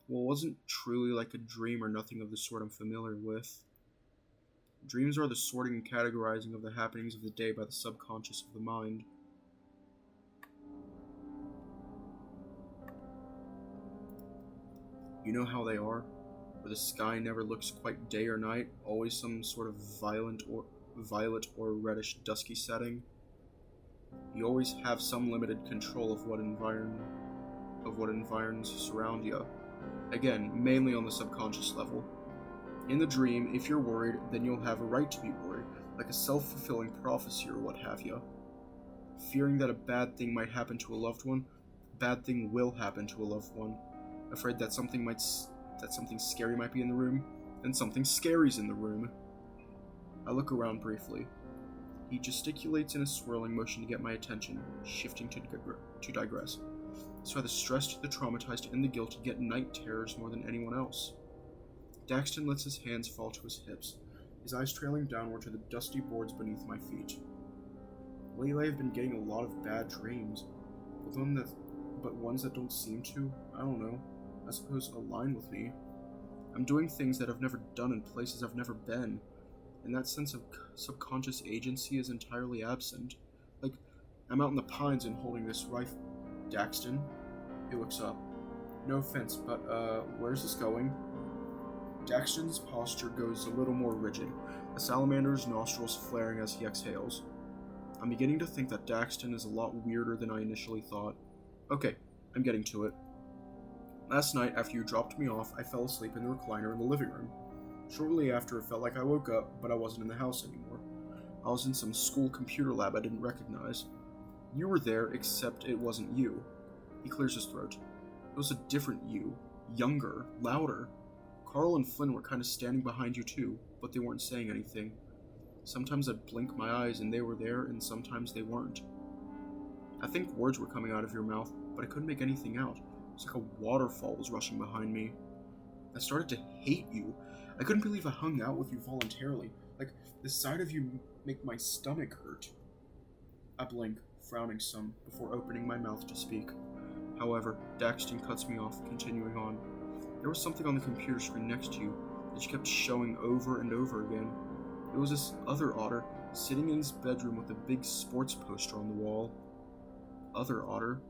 Well, it wasn't truly like a dream or nothing of the sort I'm familiar with. Dreams are the sorting and categorizing of the happenings of the day by the subconscious of the mind. You know how they are? Where the sky never looks quite day or night, always some sort of violet or reddish dusky setting. You always have some limited control of what environs surround you. Again, mainly on the subconscious level. In the dream, if you're worried, then you'll have a right to be worried, like a self-fulfilling prophecy or what have you. Fearing that a bad thing might happen to a loved one, a bad thing will happen to a loved one. Afraid that something scary might be in the room, then something scary's in the room. I look around briefly. He gesticulates in a swirling motion to get my attention, shifting to digress. So the stressed, the traumatized, and the guilty get night terrors more than anyone else. Daxton lets his hands fall to his hips, his eyes trailing downward to the dusty boards beneath my feet. Lately I've been getting a lot of bad dreams, but ones that don't seem to, I don't know, I suppose align with me. I'm doing things that I've never done in places I've never been, and that sense of subconscious agency is entirely absent. Like, I'm out in the pines and holding this rifle. Daxton? He looks up. No offense, but, where's this going? Daxton's posture goes a little more rigid, a salamander's nostrils flaring as he exhales. I'm beginning to think that Daxton is a lot weirder than I initially thought. Okay, I'm getting to it. Last night, after you dropped me off, I fell asleep in the recliner in the living room. Shortly after, it felt like I woke up, but I wasn't in the house anymore. I was in some school computer lab I didn't recognize. You were there, except it wasn't you. He clears his throat. It was a different you. Younger, louder. Carl and Flynn were kind of standing behind you too, but they weren't saying anything. Sometimes I'd blink my eyes and they were there, and sometimes they weren't. I think words were coming out of your mouth, but I couldn't make anything out. It was like a waterfall was rushing behind me. I started to hate you. I couldn't believe I hung out with you voluntarily. Like, the sight of you make my stomach hurt. I blink, frowning some, before opening my mouth to speak. However, Daxton cuts me off, continuing on. There was something on the computer screen next to you that you kept showing over and over again. It was this other Otter, sitting in his bedroom with a big sports poster on the wall. Other Otter,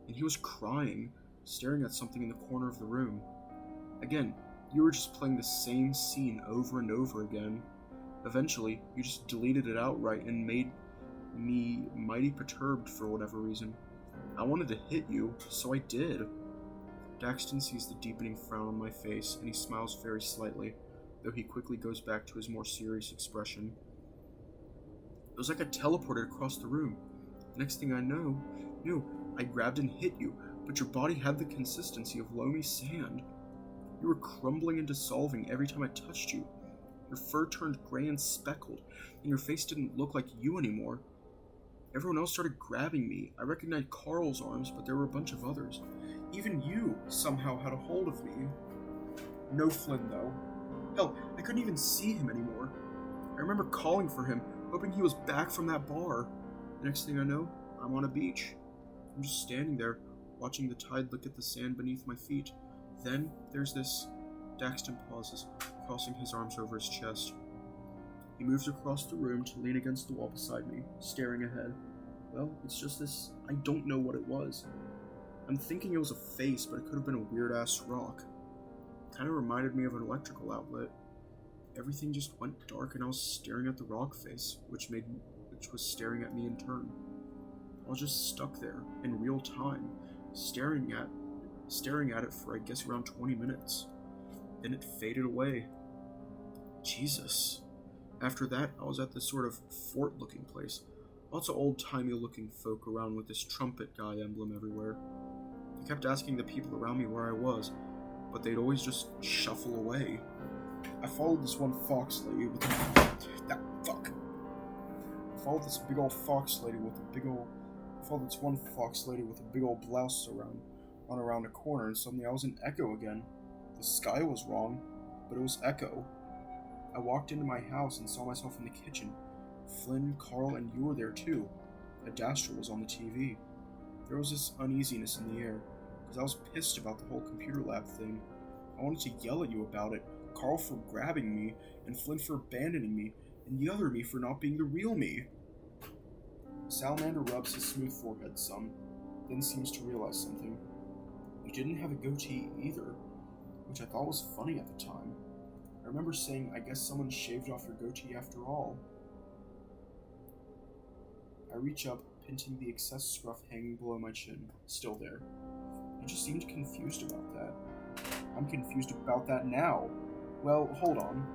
and he was crying, staring at something in the corner of the room. Again, you were just playing the same scene over and over again. Eventually, you just deleted it outright and made me mighty perturbed for whatever reason. I wanted to hit you, so I did. Daxton sees the deepening frown on my face, and he smiles very slightly, though he quickly goes back to his more serious expression. It was like I teleported across the room. The next thing I knew, I grabbed and hit you, but your body had the consistency of loamy sand. You were crumbling and dissolving every time I touched you. Your fur turned gray and speckled, and your face didn't look like you anymore. Everyone else started grabbing me. I recognized Carl's arms, but there were a bunch of others. Even you somehow had a hold of me. No Flynn, though. Hell, I couldn't even see him anymore. I remember calling for him, hoping he was back from that bar. The next thing I know, I'm on a beach. I'm just standing there, watching the tide lick at the sand beneath my feet. Then, there's this... Daxton pauses, crossing his arms over his chest. He moves across the room to lean against the wall beside me, staring ahead. Well, it's just this... I don't know what it was. I'm thinking it was a face, but it could have been a weird-ass rock. It kind of reminded me of an electrical outlet. Everything just went dark and I was staring at the rock face, which was staring at me in turn. I was just stuck there, in real time, staring at it for I guess around 20 minutes. Then it faded away. Jesus. After that, I was at this sort of fort-looking place, Lots of old-timey looking folk around with this trumpet guy emblem everywhere. I kept asking the people around me where I was, but they'd always just shuffle away. I followed this one fox lady with that fuck. I followed this big old fox lady with a big old. I followed this one fox lady with a big old blouse around a corner, and suddenly I was in Echo again. The sky was wrong, but it was Echo. I walked into my house and saw myself in the kitchen. Flynn, Carl, and you were there too. Adastra was on the TV. There was this uneasiness in the air, because I was pissed about the whole computer lab thing. I wanted to yell at you about it, Carl for grabbing me, and Flynn for abandoning me, and the other me for not being the real me. Salamander rubs his smooth forehead some, then seems to realize something. You didn't have a goatee either, which I thought was funny at the time. I remember saying, I guess someone shaved off your goatee after all. I reach up, pinching the excess scruff hanging below my chin, still there. You just seemed confused about that. I'm confused about that now. Well, hold on.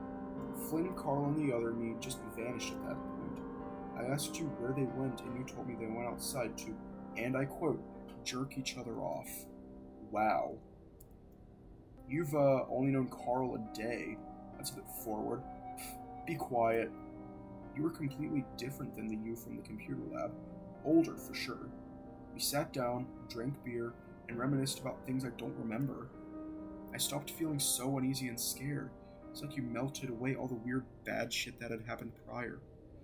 Flynn, Carl, and the other me just vanished at that point. I asked you where they went, and you told me they went outside to, and I quote, jerk each other off. Wow. You've only known Carl a day. That's a bit forward. Be quiet. You were completely different than the you from the computer lab. Older, for sure. We sat down, drank beer, and reminisced about things I don't remember. I stopped feeling so uneasy and scared. It's like you melted away all the weird bad shit that had happened prior.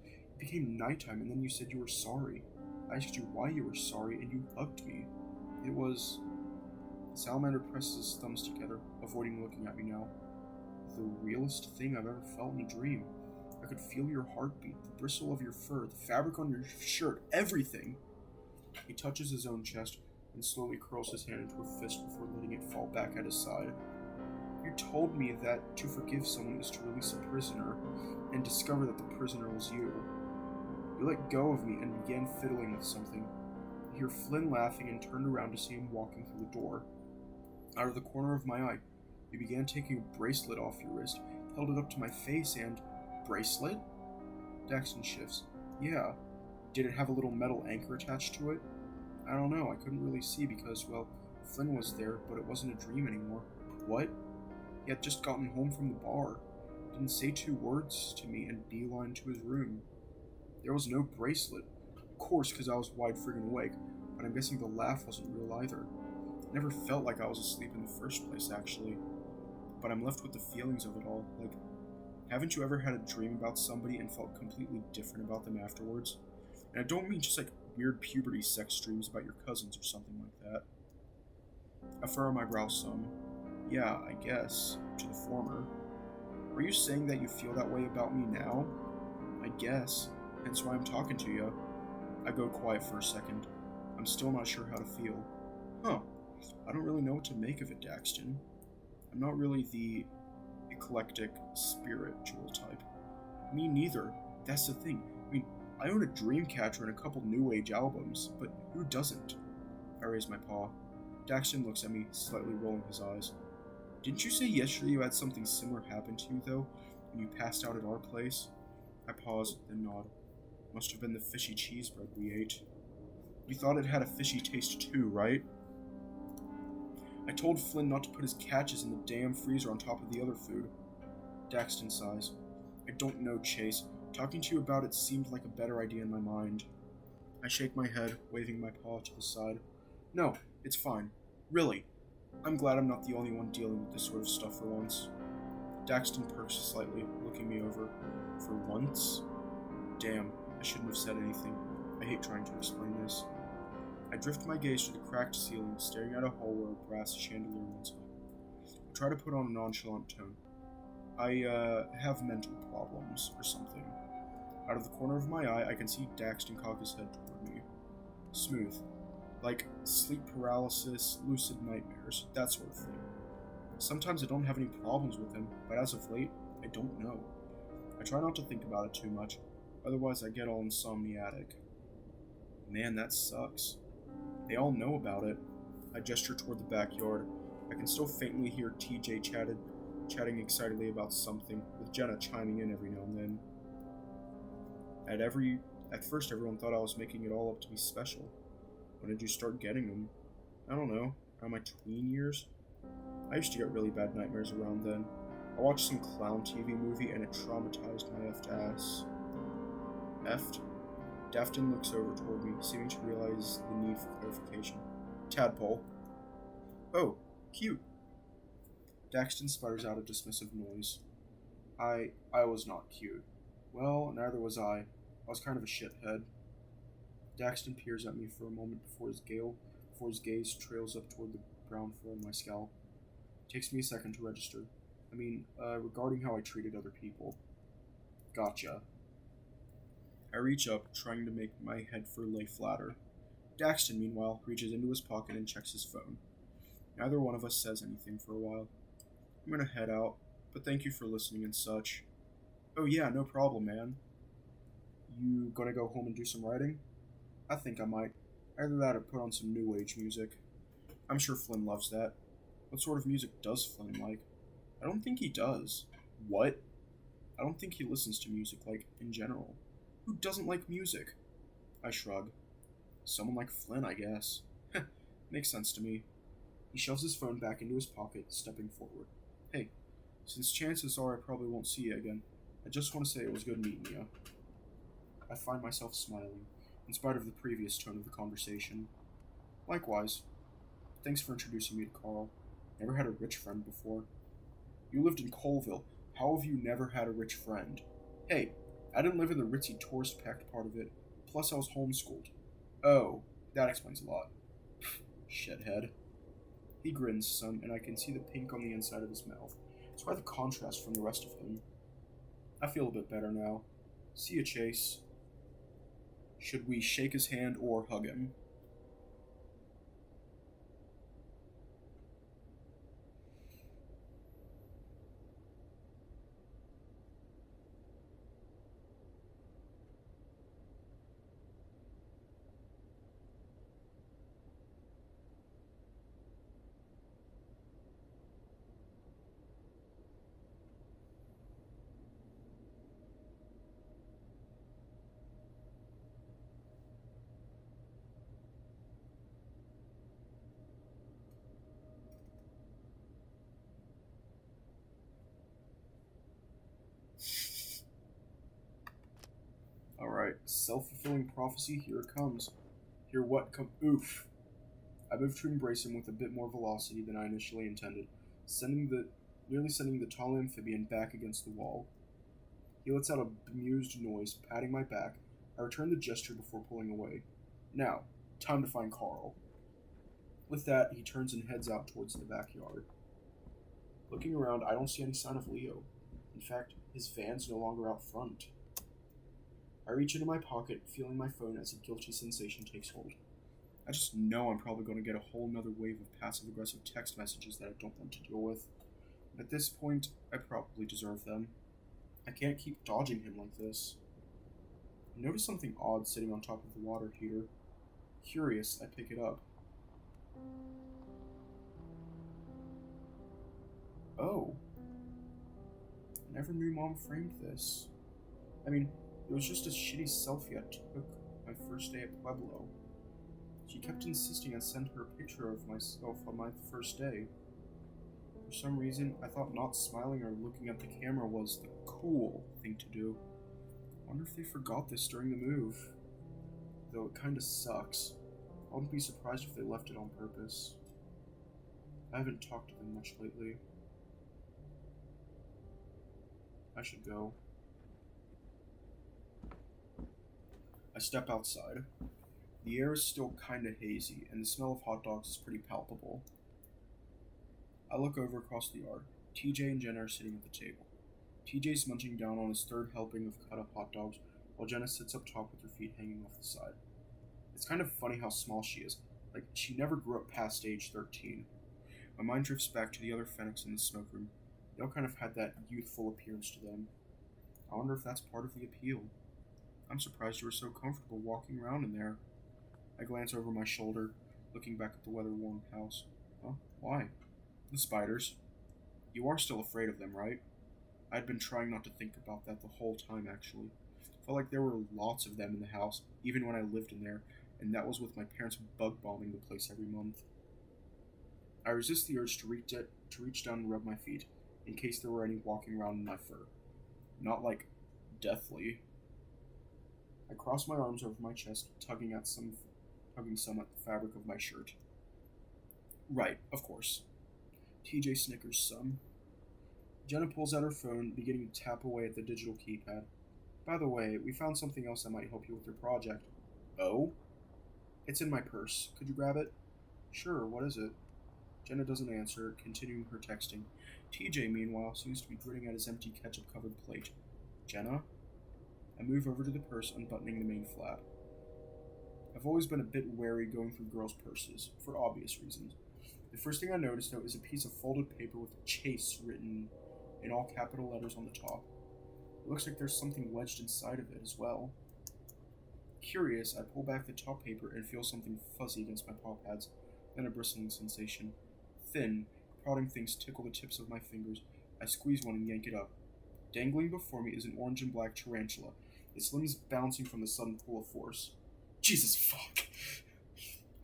It became nighttime, and then you said you were sorry. I asked you why you were sorry, and you hugged me. It was... Salamander presses his thumbs together, avoiding looking at me now. The realest thing I've ever felt in a dream. I could feel your heartbeat, the bristle of your fur, the fabric on your shirt, everything. He touches his own chest and slowly curls his hand into a fist before letting it fall back at his side. You told me that to forgive someone is to release a prisoner, and discover that the prisoner was you. You let go of me and began fiddling with something. I hear Flynn laughing and turned around to see him walking through the door. Out of the corner of my eye, you began taking a bracelet off your wrist, held it up to my face, and... Bracelet? Daxton shifts. Yeah. Did it have a little metal anchor attached to it? I don't know, I couldn't really see because, well, Flynn was there, but it wasn't a dream anymore. What? He had just gotten home from the bar. Didn't say 2 words to me and beeline to his room. There was no bracelet. Of course, because I was wide friggin' awake, but I'm guessing the laugh wasn't real either. It never felt like I was asleep in the first place, actually. But I'm left with the feelings of it all, like... Haven't you ever had a dream about somebody and felt completely different about them afterwards? And I don't mean just like weird puberty sex dreams about your cousins or something like that. I furrow my brow some. Yeah, I guess, to the former. Are you saying that you feel that way about me now? I guess, hence why I'm talking to you. I go quiet for a second. I'm still not sure how to feel. Huh, I don't really know what to make of it, Daxton. I'm not really the eclectic, spiritual type. Me neither. That's the thing. I mean, I own a Dreamcatcher and a couple New Age albums, but who doesn't? I raise my paw. Daxton looks at me, slightly rolling his eyes. Didn't you say yesterday you had something similar happen to you, though, when you passed out at our place? I pause, then nod. Must have been the fishy cheese bread we ate. You thought it had a fishy taste too, right? I told Flynn not to put his catches in the damn freezer on top of the other food. Daxton sighs. I don't know, Chase. Talking to you about it seemed like a better idea in my mind. I shake my head, waving my paw to the side. No, it's fine. Really. I'm glad I'm not the only one dealing with this sort of stuff for once. Daxton perks slightly, looking me over. For once? Damn, I shouldn't have said anything. I hate trying to explain this. I drift my gaze to the cracked ceiling, staring at a hole where a brass chandelier runs up. I try to put on a nonchalant tone. I have mental problems, or something. Out of the corner of my eye, I can see Daxton cock his head toward me. Smooth. Like sleep paralysis, lucid nightmares, that sort of thing. Sometimes I don't have any problems with him, but as of late, I don't know. I try not to think about it too much, otherwise I get all insomniatic. Man, that sucks. They all know about it. I gesture toward the backyard. I can still faintly hear TJ chatting excitedly about something, with Jenna chiming in every now and then. At every At first, everyone thought I was making it all up to be special. When did you start getting them? I don't know, around my tween years? I used to get really bad nightmares around then. I watched some clown TV movie and it traumatized my effed ass. Effed? Dafton looks over toward me, seeming to realize the need for clarification. Tadpole. Oh, cute. Daxton sputters out a dismissive noise. I was not cute. Well, neither was I. I was kind of a shithead. Daxton peers at me for a moment before his gaze trails up toward the brown fur on my scalp. It takes me a second to register. Regarding how I treated other people. Gotcha. I reach up, trying to make my head fur lay flatter. Daxton, meanwhile, reaches into his pocket and checks his phone. Neither one of us says anything for a while. I'm gonna head out, but thank you for listening and such. Oh yeah, no problem, man. You gonna go home and do some writing? I think I might. Either that or put on some new age music. I'm sure Flynn loves that. What sort of music does Flynn like? I don't think he does. What? I don't think he listens to music, in general. Who doesn't like music? I shrug. Someone like Flynn, I guess. Makes sense to me. He shoves his phone back into his pocket, stepping forward. Hey, since chances are I probably won't see you again, I just want to say it was good meeting you. I find myself smiling, in spite of the previous tone of the conversation. Likewise. Thanks for introducing me to Carl. Never had a rich friend before. You lived in Colville. How have you never had a rich friend? Hey, I didn't live in the ritzy tourist-packed part of it. Plus, I was homeschooled. Oh, that explains a lot. Shithead. He grins some, and I can see the pink on the inside of his mouth. It's quite the contrast from the rest of him. I feel a bit better now. See ya, Chase. Should we shake his hand or hug him? Alright, self-fulfilling prophecy, here it comes. Here what come- Oof. I moved to embrace him with a bit more velocity than I initially intended, nearly sending the tall amphibian back against the wall. He lets out a bemused noise, patting my back. I return the gesture before pulling away. Now, time to find Carl. With that, he turns and heads out towards the backyard. Looking around, I don't see any sign of Leo. In fact, his van's no longer out front. I reach into my pocket, feeling my phone as a guilty sensation takes hold. I just know I'm probably going to get a whole nother wave of passive-aggressive text messages that I don't want to deal with. At this point, I probably deserve them. I can't keep dodging him like this. I notice something odd sitting on top of the water heater. Curious, I pick it up. Oh. I never knew Mom framed this. It was just a shitty selfie I took my first day at Pueblo. She kept insisting I send her a picture of myself on my first day. For some reason, I thought not smiling or looking at the camera was the cool thing to do. I wonder if they forgot this during the move. Though it kinda sucks. I wouldn't be surprised if they left it on purpose. I haven't talked to them much lately. I should go. I step outside. The air is still kinda hazy, and the smell of hot dogs is pretty palpable. I look over across the yard. TJ and Jenna are sitting at the table. TJ's munching down on his third helping of cut-up hot dogs, while Jenna sits up top with her feet hanging off the side. It's kind of funny how small she is. She never grew up past age 13. My mind drifts back to the other Fennecs in the smoke room. They all kind of had that youthful appearance to them. I wonder if that's part of the appeal. I'm surprised you were so comfortable walking around in there. I glance over my shoulder, looking back at the weather-worn house. Huh? Why? The spiders. You are still afraid of them, right? I'd been trying not to think about that the whole time, actually. Felt like there were lots of them in the house, even when I lived in there, and that was with my parents bug bombing the place every month. I resist the urge to reach down and rub my feet, in case there were any walking around in my fur. Not like deathly. I cross my arms over my chest, tugging some at the fabric of my shirt. Right, of course. TJ snickers some. Jenna pulls out her phone, beginning to tap away at the digital keypad. By the way, we found something else that might help you with your project. Oh? It's in my purse. Could you grab it? Sure, what is it? Jenna doesn't answer, continuing her texting. TJ, meanwhile, seems to be grinning at his empty ketchup-covered plate. Jenna? I move over to the purse, unbuttoning the main flap. I've always been a bit wary going through girls' purses, for obvious reasons. The first thing I notice, though, is a piece of folded paper with Chase written in all capital letters on the top. It looks like there's something wedged inside of it as well. Curious, I pull back the top paper and feel something fuzzy against my paw pads, then a bristling sensation. Thin, prodding things tickle the tips of my fingers. I squeeze one and yank it up. Dangling before me is an orange and black tarantula, its limbs bouncing from the sudden pull of force. Jesus fuck!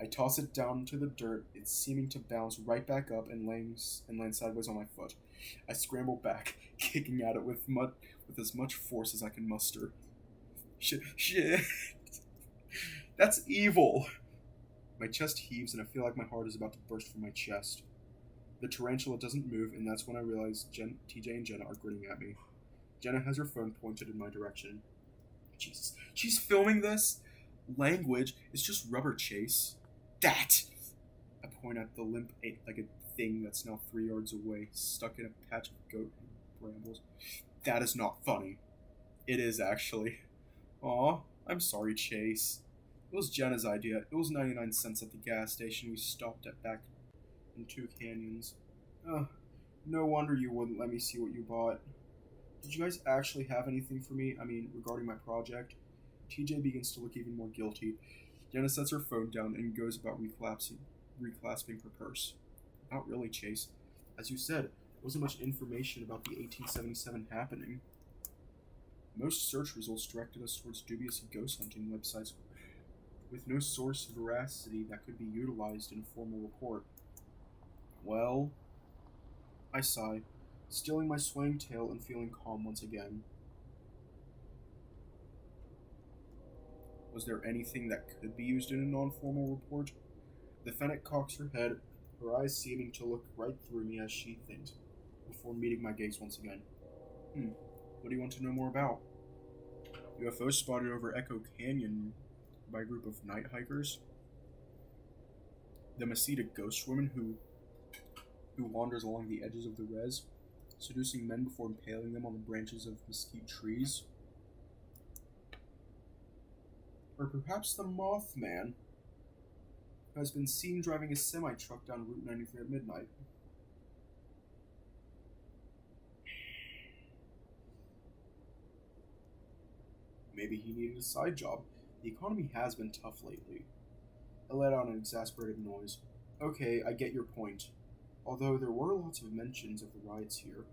I toss it down to the dirt, it seeming to bounce right back up and land sideways on my foot. I scramble back, kicking at it with as much force as I can muster. Shit. That's evil! My chest heaves and I feel like my heart is about to burst from my chest. The tarantula doesn't move, and that's when I realize TJ and Jenna are grinning at me. Jenna has her phone pointed in my direction. Jesus. She's filming this? Language is just rubber, Chase. That! I point at the limp eight-legged thing that's now 3 yards away, stuck in a patch of goat brambles. That is not funny. It is, actually. Aw, I'm sorry, Chase. It was Jenna's idea. It was 99 cents at the gas station we stopped at back in Two Canyons. No wonder you wouldn't let me see what you bought. Did you guys actually have anything for me? I mean, regarding my project? TJ begins to look even more guilty. Jenna sets her phone down and goes about reclasping her purse. Not really, Chase. As you said, there wasn't much information about the 1877 happening. Most search results directed us towards dubious ghost hunting websites with no source of veracity that could be utilized in a formal report. Well, I sigh, stilling my swaying tail and feeling calm once again. Was there anything that could be used in a non-formal report? The Fennec cocks her head, her eyes seeming to look right through me as she thinks, before meeting my gaze once again. What do you want to know more about? UFO spotted over Echo Canyon by a group of night hikers. The Mesita ghost woman who wanders along the edges of the res, seducing men before impaling them on the branches of mesquite trees. Or perhaps the Mothman, who has been seen driving a semi-truck down Route 93 at midnight. Maybe he needed a side job. The economy has been tough lately. I let out an exasperated noise. Okay, I get your point. Although there were lots of mentions of the riots here.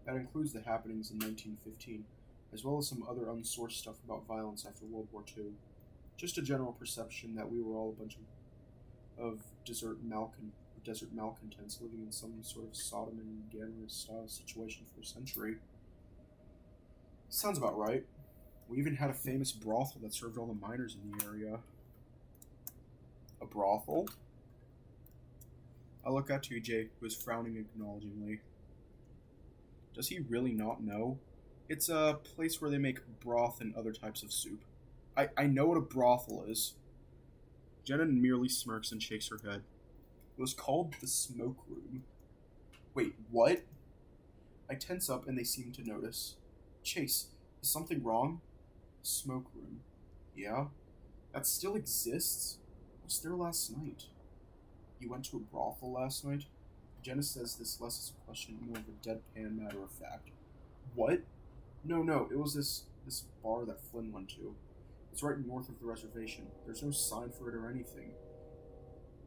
That includes the happenings in 1915, as well as some other unsourced stuff about violence after World War II. Just a general perception that we were all a bunch of desert malcontents living in some sort of Sodom and Gomorrah style situation for a century. Sounds about right. We even had a famous brothel that served all the miners in the area. A brothel? I look at TJ, who is frowning acknowledgingly. Does he really not know? It's a place where they make broth and other types of soup. I know what a brothel is. Jenna merely smirks and shakes her head. It was called the Smoke Room. Wait, what? I tense up and they seem to notice. Chase, is something wrong? Smoke Room. Yeah? That still exists? I was there last night. You went to a brothel last night? Jenna says this less as a question, more of a deadpan matter of fact. What? No, it was this bar that Flynn went to. It's right north of the reservation. There's no sign for it or anything.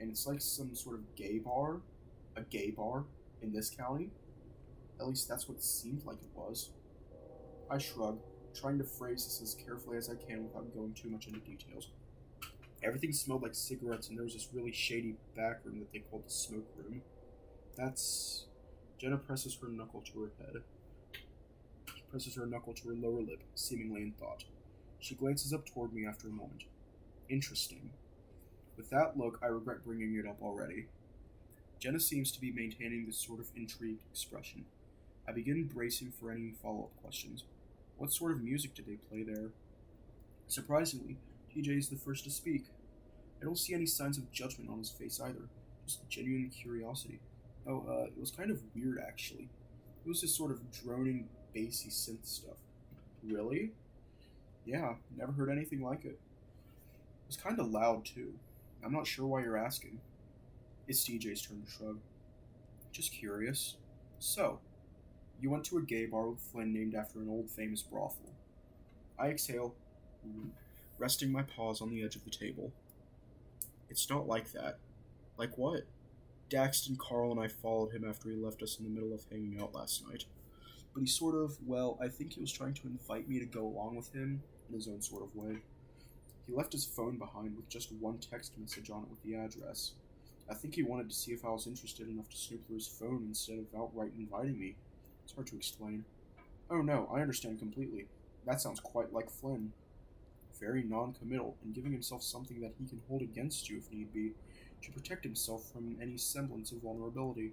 And it's like some sort of gay bar? A gay bar? In this county? At least that's what it seemed like it was. I shrug, trying to phrase this as carefully as I can without going too much into details. Everything smelled like cigarettes, and there was this really shady back room that they called the smoke room. That's... Jenna presses her knuckle to her head. She presses her knuckle to her lower lip, seemingly in thought. She glances up toward me after a moment. Interesting. With that look, I regret bringing it up already. Jenna seems to be maintaining this sort of intrigued expression. I begin bracing for any follow-up questions. What sort of music did they play there? Surprisingly, TJ is the first to speak. I don't see any signs of judgment on his face either, just genuine curiosity. It was kind of weird, actually. It was this sort of droning, bassy synth stuff. Really? Yeah, never heard anything like it. It was kind of loud, too. I'm not sure why you're asking. It's TJ's turn to shrug. Just curious. So, you went to a gay bar with Flynn named after an old famous brothel. I exhale, resting my paws on the edge of the table. It's not like that. Like what? Daxton, Carl, and I followed him after he left us in the middle of hanging out last night. But he sort of, I think he was trying to invite me to go along with him in his own sort of way. He left his phone behind with just one text message on it with the address. I think he wanted to see if I was interested enough to snoop through his phone instead of outright inviting me. It's hard to explain. Oh no, I understand completely. That sounds quite like Flynn. Very non-committal, and giving himself something that he can hold against you if need be, to protect himself from any semblance of vulnerability.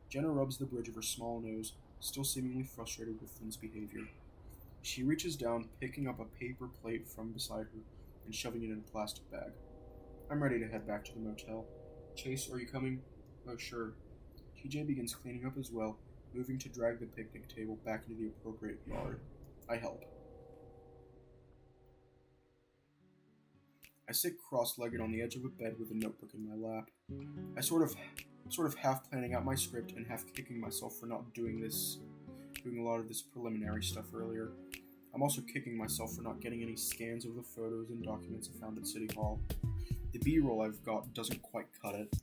Jenna rubs the bridge of her small nose, still seemingly frustrated with Flynn's behavior. She reaches down, picking up a paper plate from beside her, and shoving it in a plastic bag. I'm ready to head back to the motel. Chase, are you coming? Oh, sure. TJ begins cleaning up as well, moving to drag the picnic table back into the appropriate yard. I help. I sit cross-legged on the edge of a bed with a notebook in my lap. I sort of half planning out my script and half kicking myself for not doing a lot of this preliminary stuff earlier. I'm also kicking myself for not getting any scans of the photos and documents I found at City Hall. The B-roll I've got doesn't quite cut it.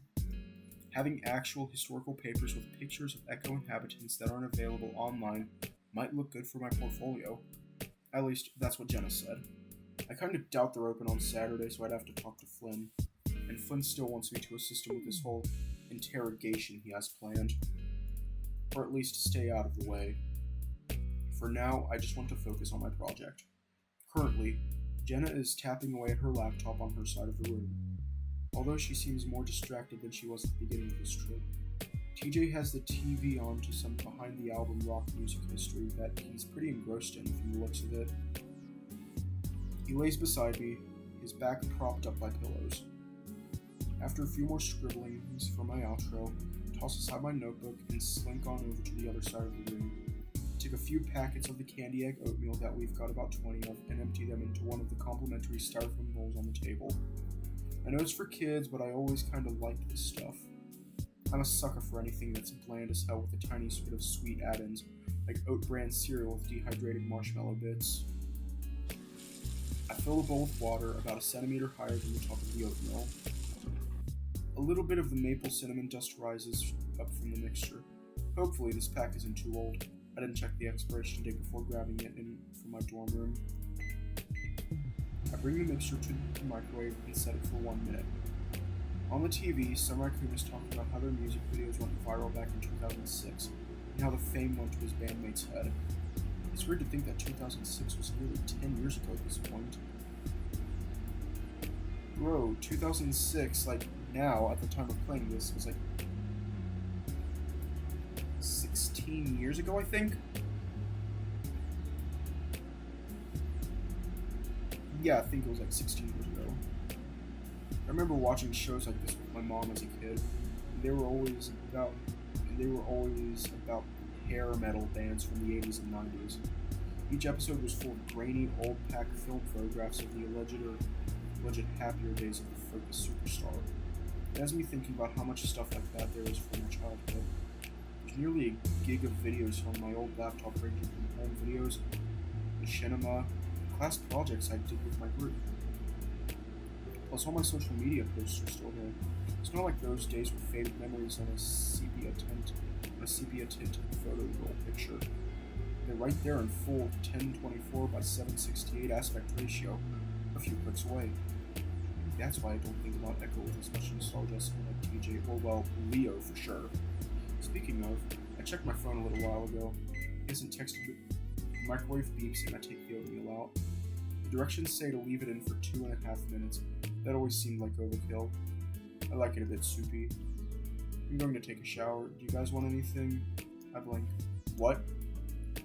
Having actual historical papers with pictures of Echo inhabitants that aren't available online might look good for my portfolio. At least, that's what Jenna said. I kind of doubt they're open on Saturday, so I'd have to talk to Flynn. And Flynn still wants me to assist him with this whole interrogation he has planned. Or at least stay out of the way. For now, I just want to focus on my project. Currently, Jenna is tapping away at her laptop on her side of the room. Although she seems more distracted than she was at the beginning of this trip, TJ has the TV on to some behind-the-album rock music history that he's pretty engrossed in from the looks of it. He lays beside me, his back propped up by pillows. After a few more scribblings for my outro, I toss aside my notebook and slink on over to the other side of the room. Take a few packets of the candy egg oatmeal that we've got about 20 of and empty them into one of the complimentary styrofoam bowls on the table. I know it's for kids, but I always kind of liked this stuff. I'm a sucker for anything that's bland as hell with a tiny bit of sweet add-ins, like oat bran cereal with dehydrated marshmallow bits. I fill the bowl with water about a centimeter higher than the top of the oatmeal. A little bit of the maple cinnamon dust rises up from the mixture. Hopefully this pack isn't too old. I didn't check the expiration date before grabbing it in from my dorm room. I bring the mixture to the microwave and set it for 1 minute. On the TV, some raccoon is talking about how their music videos went viral back in 2006, and how the fame went to his bandmate's head. It's weird to think that 2006 was nearly 10 years ago at this point. Bro, 2006, like now, at the time of playing this, was like 16 years ago, I think? Yeah, I think it was like 16 years ago. I remember watching shows like this with my mom as a kid. And they were always about hair metal bands from the 80s and 90s. Each episode was full of grainy, old-pack film photographs of the alleged happier days of the Focus superstar. It has me thinking about how much stuff like that there is from my childhood. There's nearly a gig of videos on my old laptop ranging from home videos, machinima, class projects I did with my group. Plus all my social media posts are still there. It's not like those days with faded memories on a sepia tinted photo roll picture. They're right there in full 1024 by 768 aspect ratio, a few clicks away. That's why I don't think about Echo with as much nostalgia as someone like TJ, or well, Leo for sure. Speaking of, I checked my phone a little while ago. He hasn't texted me. The microwave beeps and I take the oatmeal out. The directions say to leave it in for 2.5 minutes. That always seemed like overkill. I like it a bit soupy. I'm going to take a shower. Do you guys want anything? I blink. What?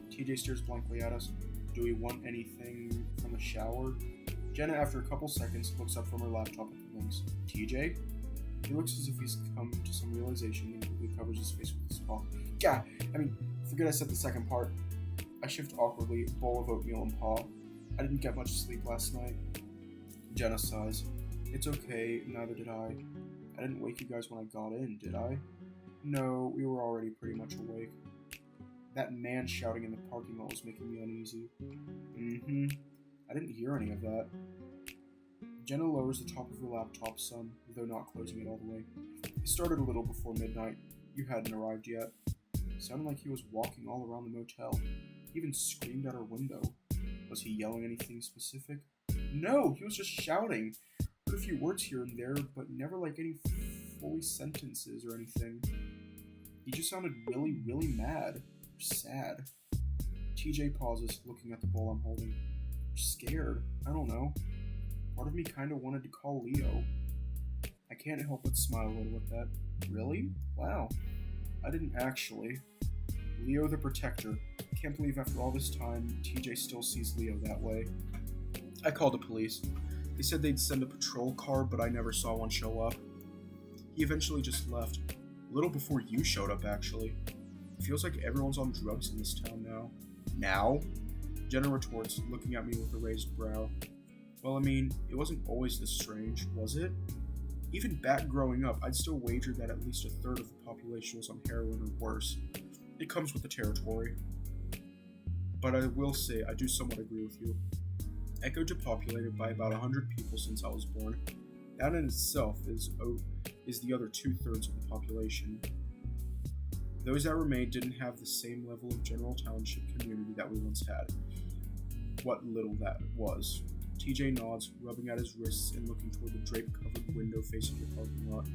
TJ stares blankly at us. Do we want anything from the shower? Jenna, after a couple seconds, looks up from her laptop at the links. TJ? He looks as if he's come to some realization and quickly covers his face with his paw. Yeah, forget I said the second part. I shift awkwardly, bowl of oatmeal and paw. I didn't get much sleep last night. Jenna sighs. It's okay, neither did I. I didn't wake you guys when I got in, did I? No, we were already pretty much awake. That man shouting in the parking lot was making me uneasy. I didn't hear any of that. Jenna lowers the top of her laptop some, though not closing it all the way. It started a little before midnight. You hadn't arrived yet. It sounded like he was walking all around the motel. He even screamed at our window. Was he yelling anything specific? No, he was just shouting. Heard a few words here and there, but never like any fully sentences or anything. He just sounded really, really mad. Or sad. TJ pauses, looking at the bowl I'm holding. Scared. I don't know. Part of me kind of wanted to call Leo. I can't help but smile a little at that. Really? Wow. I didn't actually. Leo the Protector. Can't believe after all this time, TJ still sees Leo that way. I called the police. They said they'd send a patrol car, but I never saw one show up. He eventually just left. A little before you showed up, actually. It feels like everyone's on drugs in this town now. Now? Jenna retorts, looking at me with a raised brow. Well, it wasn't always this strange, was it? Even back growing up, I'd still wager that at least a third of the population was on heroin or worse. It comes with the territory. But I will say, I do somewhat agree with you. Echo depopulated by about 100 people since I was born. That in itself is the other 2/3 of the population. Those that remained didn't have the same level of general township community that we once had. What little that was. TJ nods, rubbing at his wrists and looking toward the drape-covered window facing the parking lot.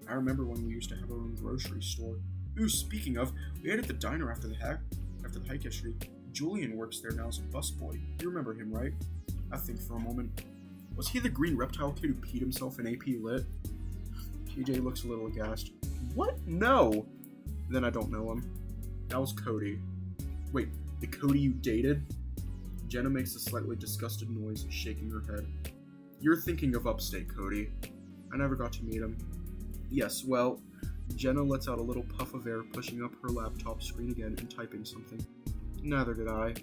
I remember when we used to have our own grocery store. Ooh, speaking of, we ate at the diner after the hike yesterday. Julian works there now as a busboy. You remember him, right? I think for a moment. Was he the green reptile kid who peed himself in AP Lit? TJ looks a little aghast. What? No! Then I don't know him. That was Cody. Wait, the Cody you dated? Jenna makes a slightly disgusted noise, shaking her head. You're thinking of upstate Cody. I never got to meet him. Yes, well, Jenna lets out a little puff of air, pushing up her laptop screen again and typing something. Neither did I.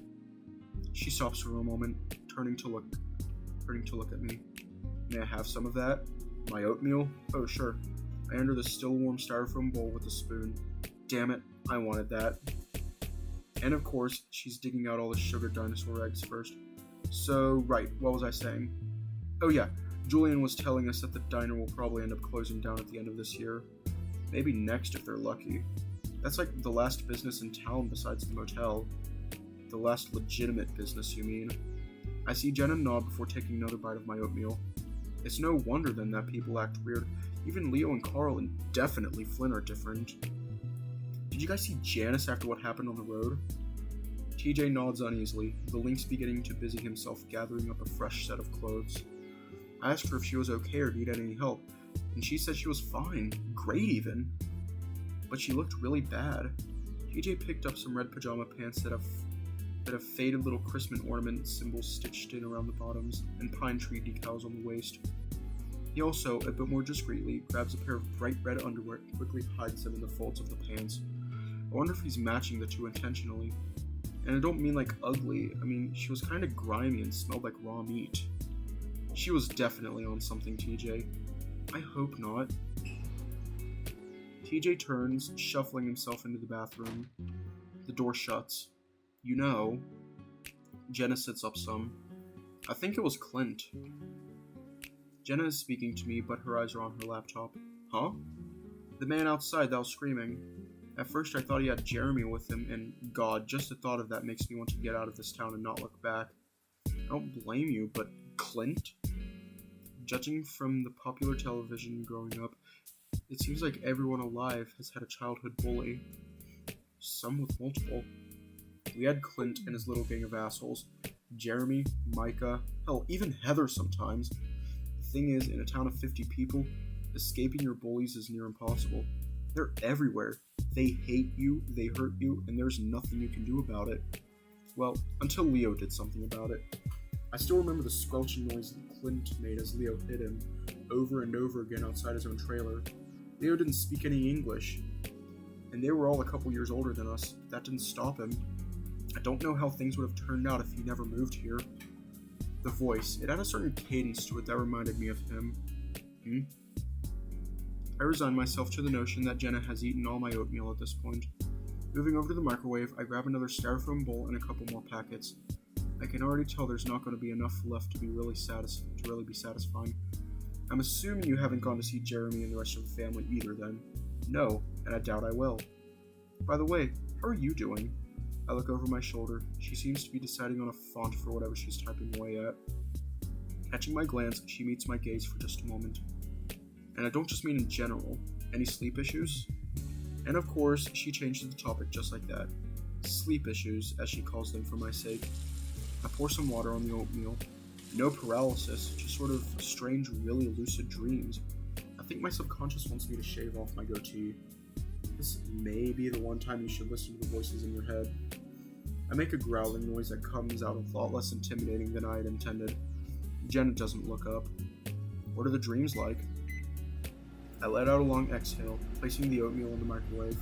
She stops for a moment, turning to look at me. May I have some of that? My oatmeal? Oh, sure. I enter the still warm styrofoam bowl with a spoon. Damn it, I wanted that. And of course, she's digging out all the sugar dinosaur eggs first. So, right, what was I saying? Oh yeah, Julian was telling us that the diner will probably end up closing down at the end of this year. Maybe next if they're lucky. That's like the last business in town besides the motel. The last legitimate business, you mean? I see Jenna nod before taking another bite of my oatmeal. It's no wonder then that people act weird. Even Leo and Carl and definitely Flynn are different. Did you guys see Janice after what happened on the road? TJ nods uneasily, the lynx beginning to busy himself gathering up a fresh set of clothes. I asked her if she was okay or needed any help, and she said she was fine, great even. But she looked really bad. TJ picked up some red pajama pants that have faded little Christmas ornament symbols stitched in around the bottoms, and pine tree decals on the waist. He also, a bit more discreetly, grabs a pair of bright red underwear and quickly hides them in the folds of the pants. I wonder if he's matching the two intentionally. And I don't mean like ugly, she was kind of grimy and smelled like raw meat. She was definitely on something, TJ. I hope not. TJ turns, shuffling himself into the bathroom. The door shuts. You know. Jenna sits up some. I think it was Clint. Jenna is speaking to me, but her eyes are on her laptop. Huh? The man outside that was screaming. At first I thought he had Jeremy with him, and God, just the thought of that makes me want to get out of this town and not look back. I don't blame you, but Clint? Judging from the popular television growing up, it seems like everyone alive has had a childhood bully. Some with multiple. We had Clint and his little gang of assholes. Jeremy, Micah, hell, even Heather sometimes. The thing is, in a town of 50 people, escaping your bullies is near impossible. They're everywhere. They hate you, they hurt you, and there's nothing you can do about it. Well, until Leo did something about it. I still remember the squelching noise that Clint made as Leo hit him, over and over again outside his own trailer. Leo didn't speak any English, and they were all a couple years older than us. That didn't stop him. I don't know how things would have turned out if he never moved here. The voice, it had a certain cadence to it that reminded me of him. I resigned myself to the notion that Jenna has eaten all my oatmeal at this point. Moving over to the microwave, I grab another styrofoam bowl and a couple more packets. I can already tell there's not going to be enough left to be really satisfying. I'm assuming you haven't gone to see Jeremy and the rest of the family either then. No, and I doubt I will. By the way, how are you doing? I look over my shoulder. She seems to be deciding on a font for whatever she's typing away at. Catching my glance, she meets my gaze for just a moment. And I don't just mean in general. Any sleep issues? And of course, she changes the topic just like that. Sleep issues, as she calls them for my sake. I pour some water on the oatmeal. No paralysis, just sort of strange, really lucid dreams. I think my subconscious wants me to shave off my goatee. This may be the one time you should listen to the voices in your head. I make a growling noise that comes out a lot less intimidating than I had intended. Jenna doesn't look up. What are the dreams like? I let out a long exhale, placing the oatmeal in the microwave.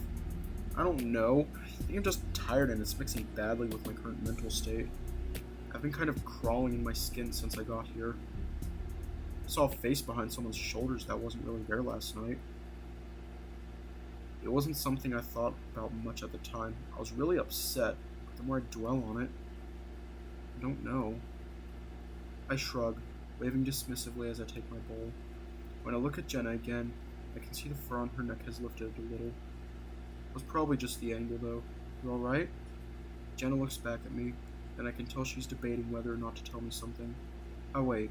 I don't know. I think I'm just tired and it's mixing badly with my current mental state. I've been kind of crawling in my skin since I got here. I saw a face behind someone's shoulders that wasn't really there last night. It wasn't something I thought about much at the time. I was really upset, but the more I dwell on it, I don't know. I shrug, waving dismissively as I take my bowl. When I look at Jenna again, I can see the fur on her neck has lifted a little. It was probably just the angle though. You alright? Jenna looks back at me, and I can tell she's debating whether or not to tell me something. Oh wait.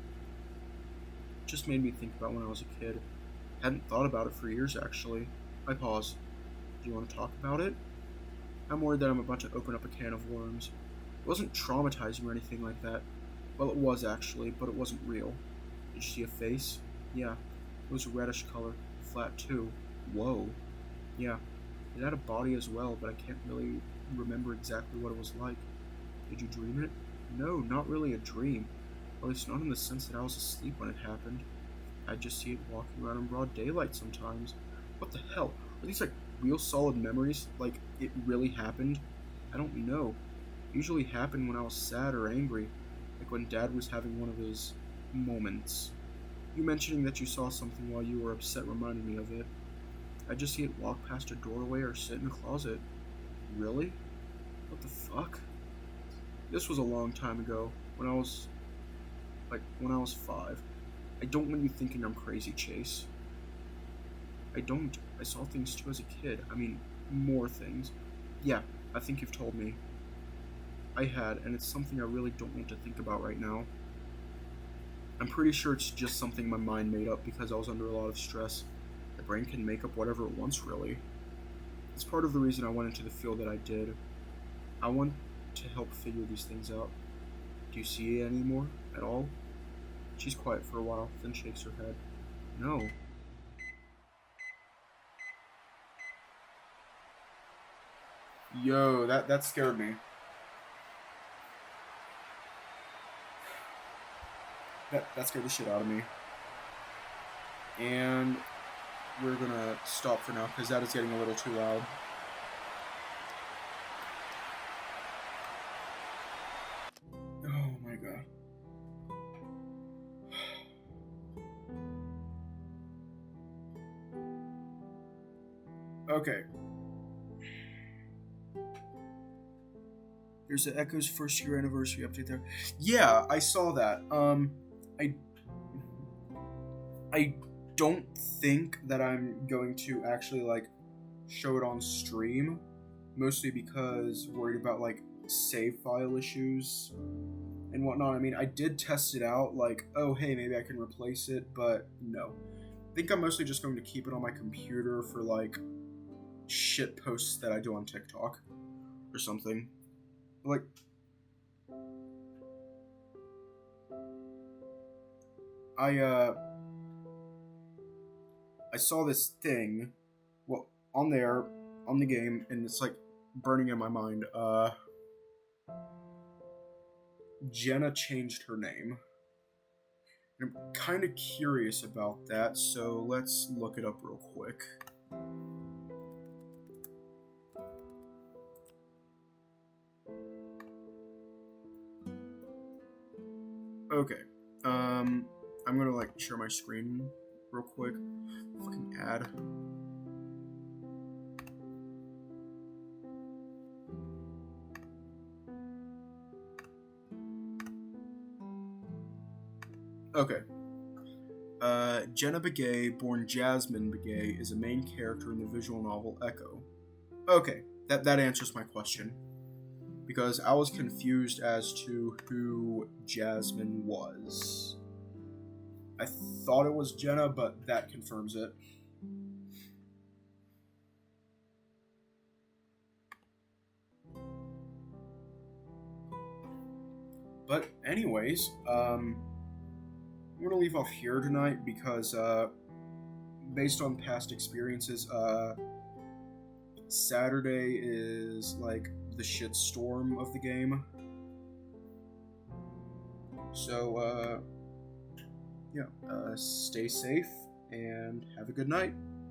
It just made me think about when I was a kid. Hadn't thought about it for years actually. I pause. Do you want to talk about it? I'm worried that I'm about to open up a can of worms. It wasn't traumatizing or anything like that. Well, it was actually, but it wasn't real. Did you see a face? Yeah. It was a reddish color. Flat too. Whoa. Yeah. It had a body as well, but I can't really remember exactly what it was like. Did you dream it? No, not really a dream. At least not in the sense that I was asleep when it happened. I just see it walking around in broad daylight sometimes. What the hell? Are these like real solid memories? Like it really happened? I don't know. It usually happened when I was sad or angry. Like when Dad was having one of his moments. You mentioning that you saw something while you were upset reminded me of it. I just see it walk past a doorway or sit in a closet. Really? What the fuck? This was a long time ago, when I was 5. I don't want you thinking I'm crazy, Chase. I don't. I saw things too as a kid. I mean, more things. Yeah, I think you've told me. I had, and it's something I really don't want to think about right now. I'm pretty sure it's just something my mind made up because I was under a lot of stress. The brain can make up whatever it wants, really. It's part of the reason I went into the field that I did. I want to help figure these things out. Do you see it anymore? At all? She's quiet for a while, then shakes her head. No. Yo, that scared me. That scared the shit out of me. And we're gonna stop for now because that is getting a little too loud. Oh my god. Okay. There's the Echo's first year anniversary update there. Yeah, I saw that. I don't think that I'm going to actually show it on stream, mostly because worried about like save file issues and whatnot. I mean, I did test it out, like, oh hey, maybe I can replace it, but no. I think I'm mostly just going to keep it on my computer for like shit posts that I do on TikTok or something. Like, I saw this thing, well, on there, on the game, and it's like burning in my mind. Jenna changed her name. And I'm kind of curious about that, so let's look it up real quick. Okay, I'm gonna like share my screen real quick. Fucking ad. Okay. Jenna Begay, born Jasmine Begay, is a main character in the visual novel Echo. Okay, that answers my question. Because I was confused as to who Jasmine was. I thought it was Jenna, but that confirms it. But anyways, I'm gonna leave off here tonight because, based on past experiences, Saturday is like the shitstorm of the game. So, stay safe and have a good night.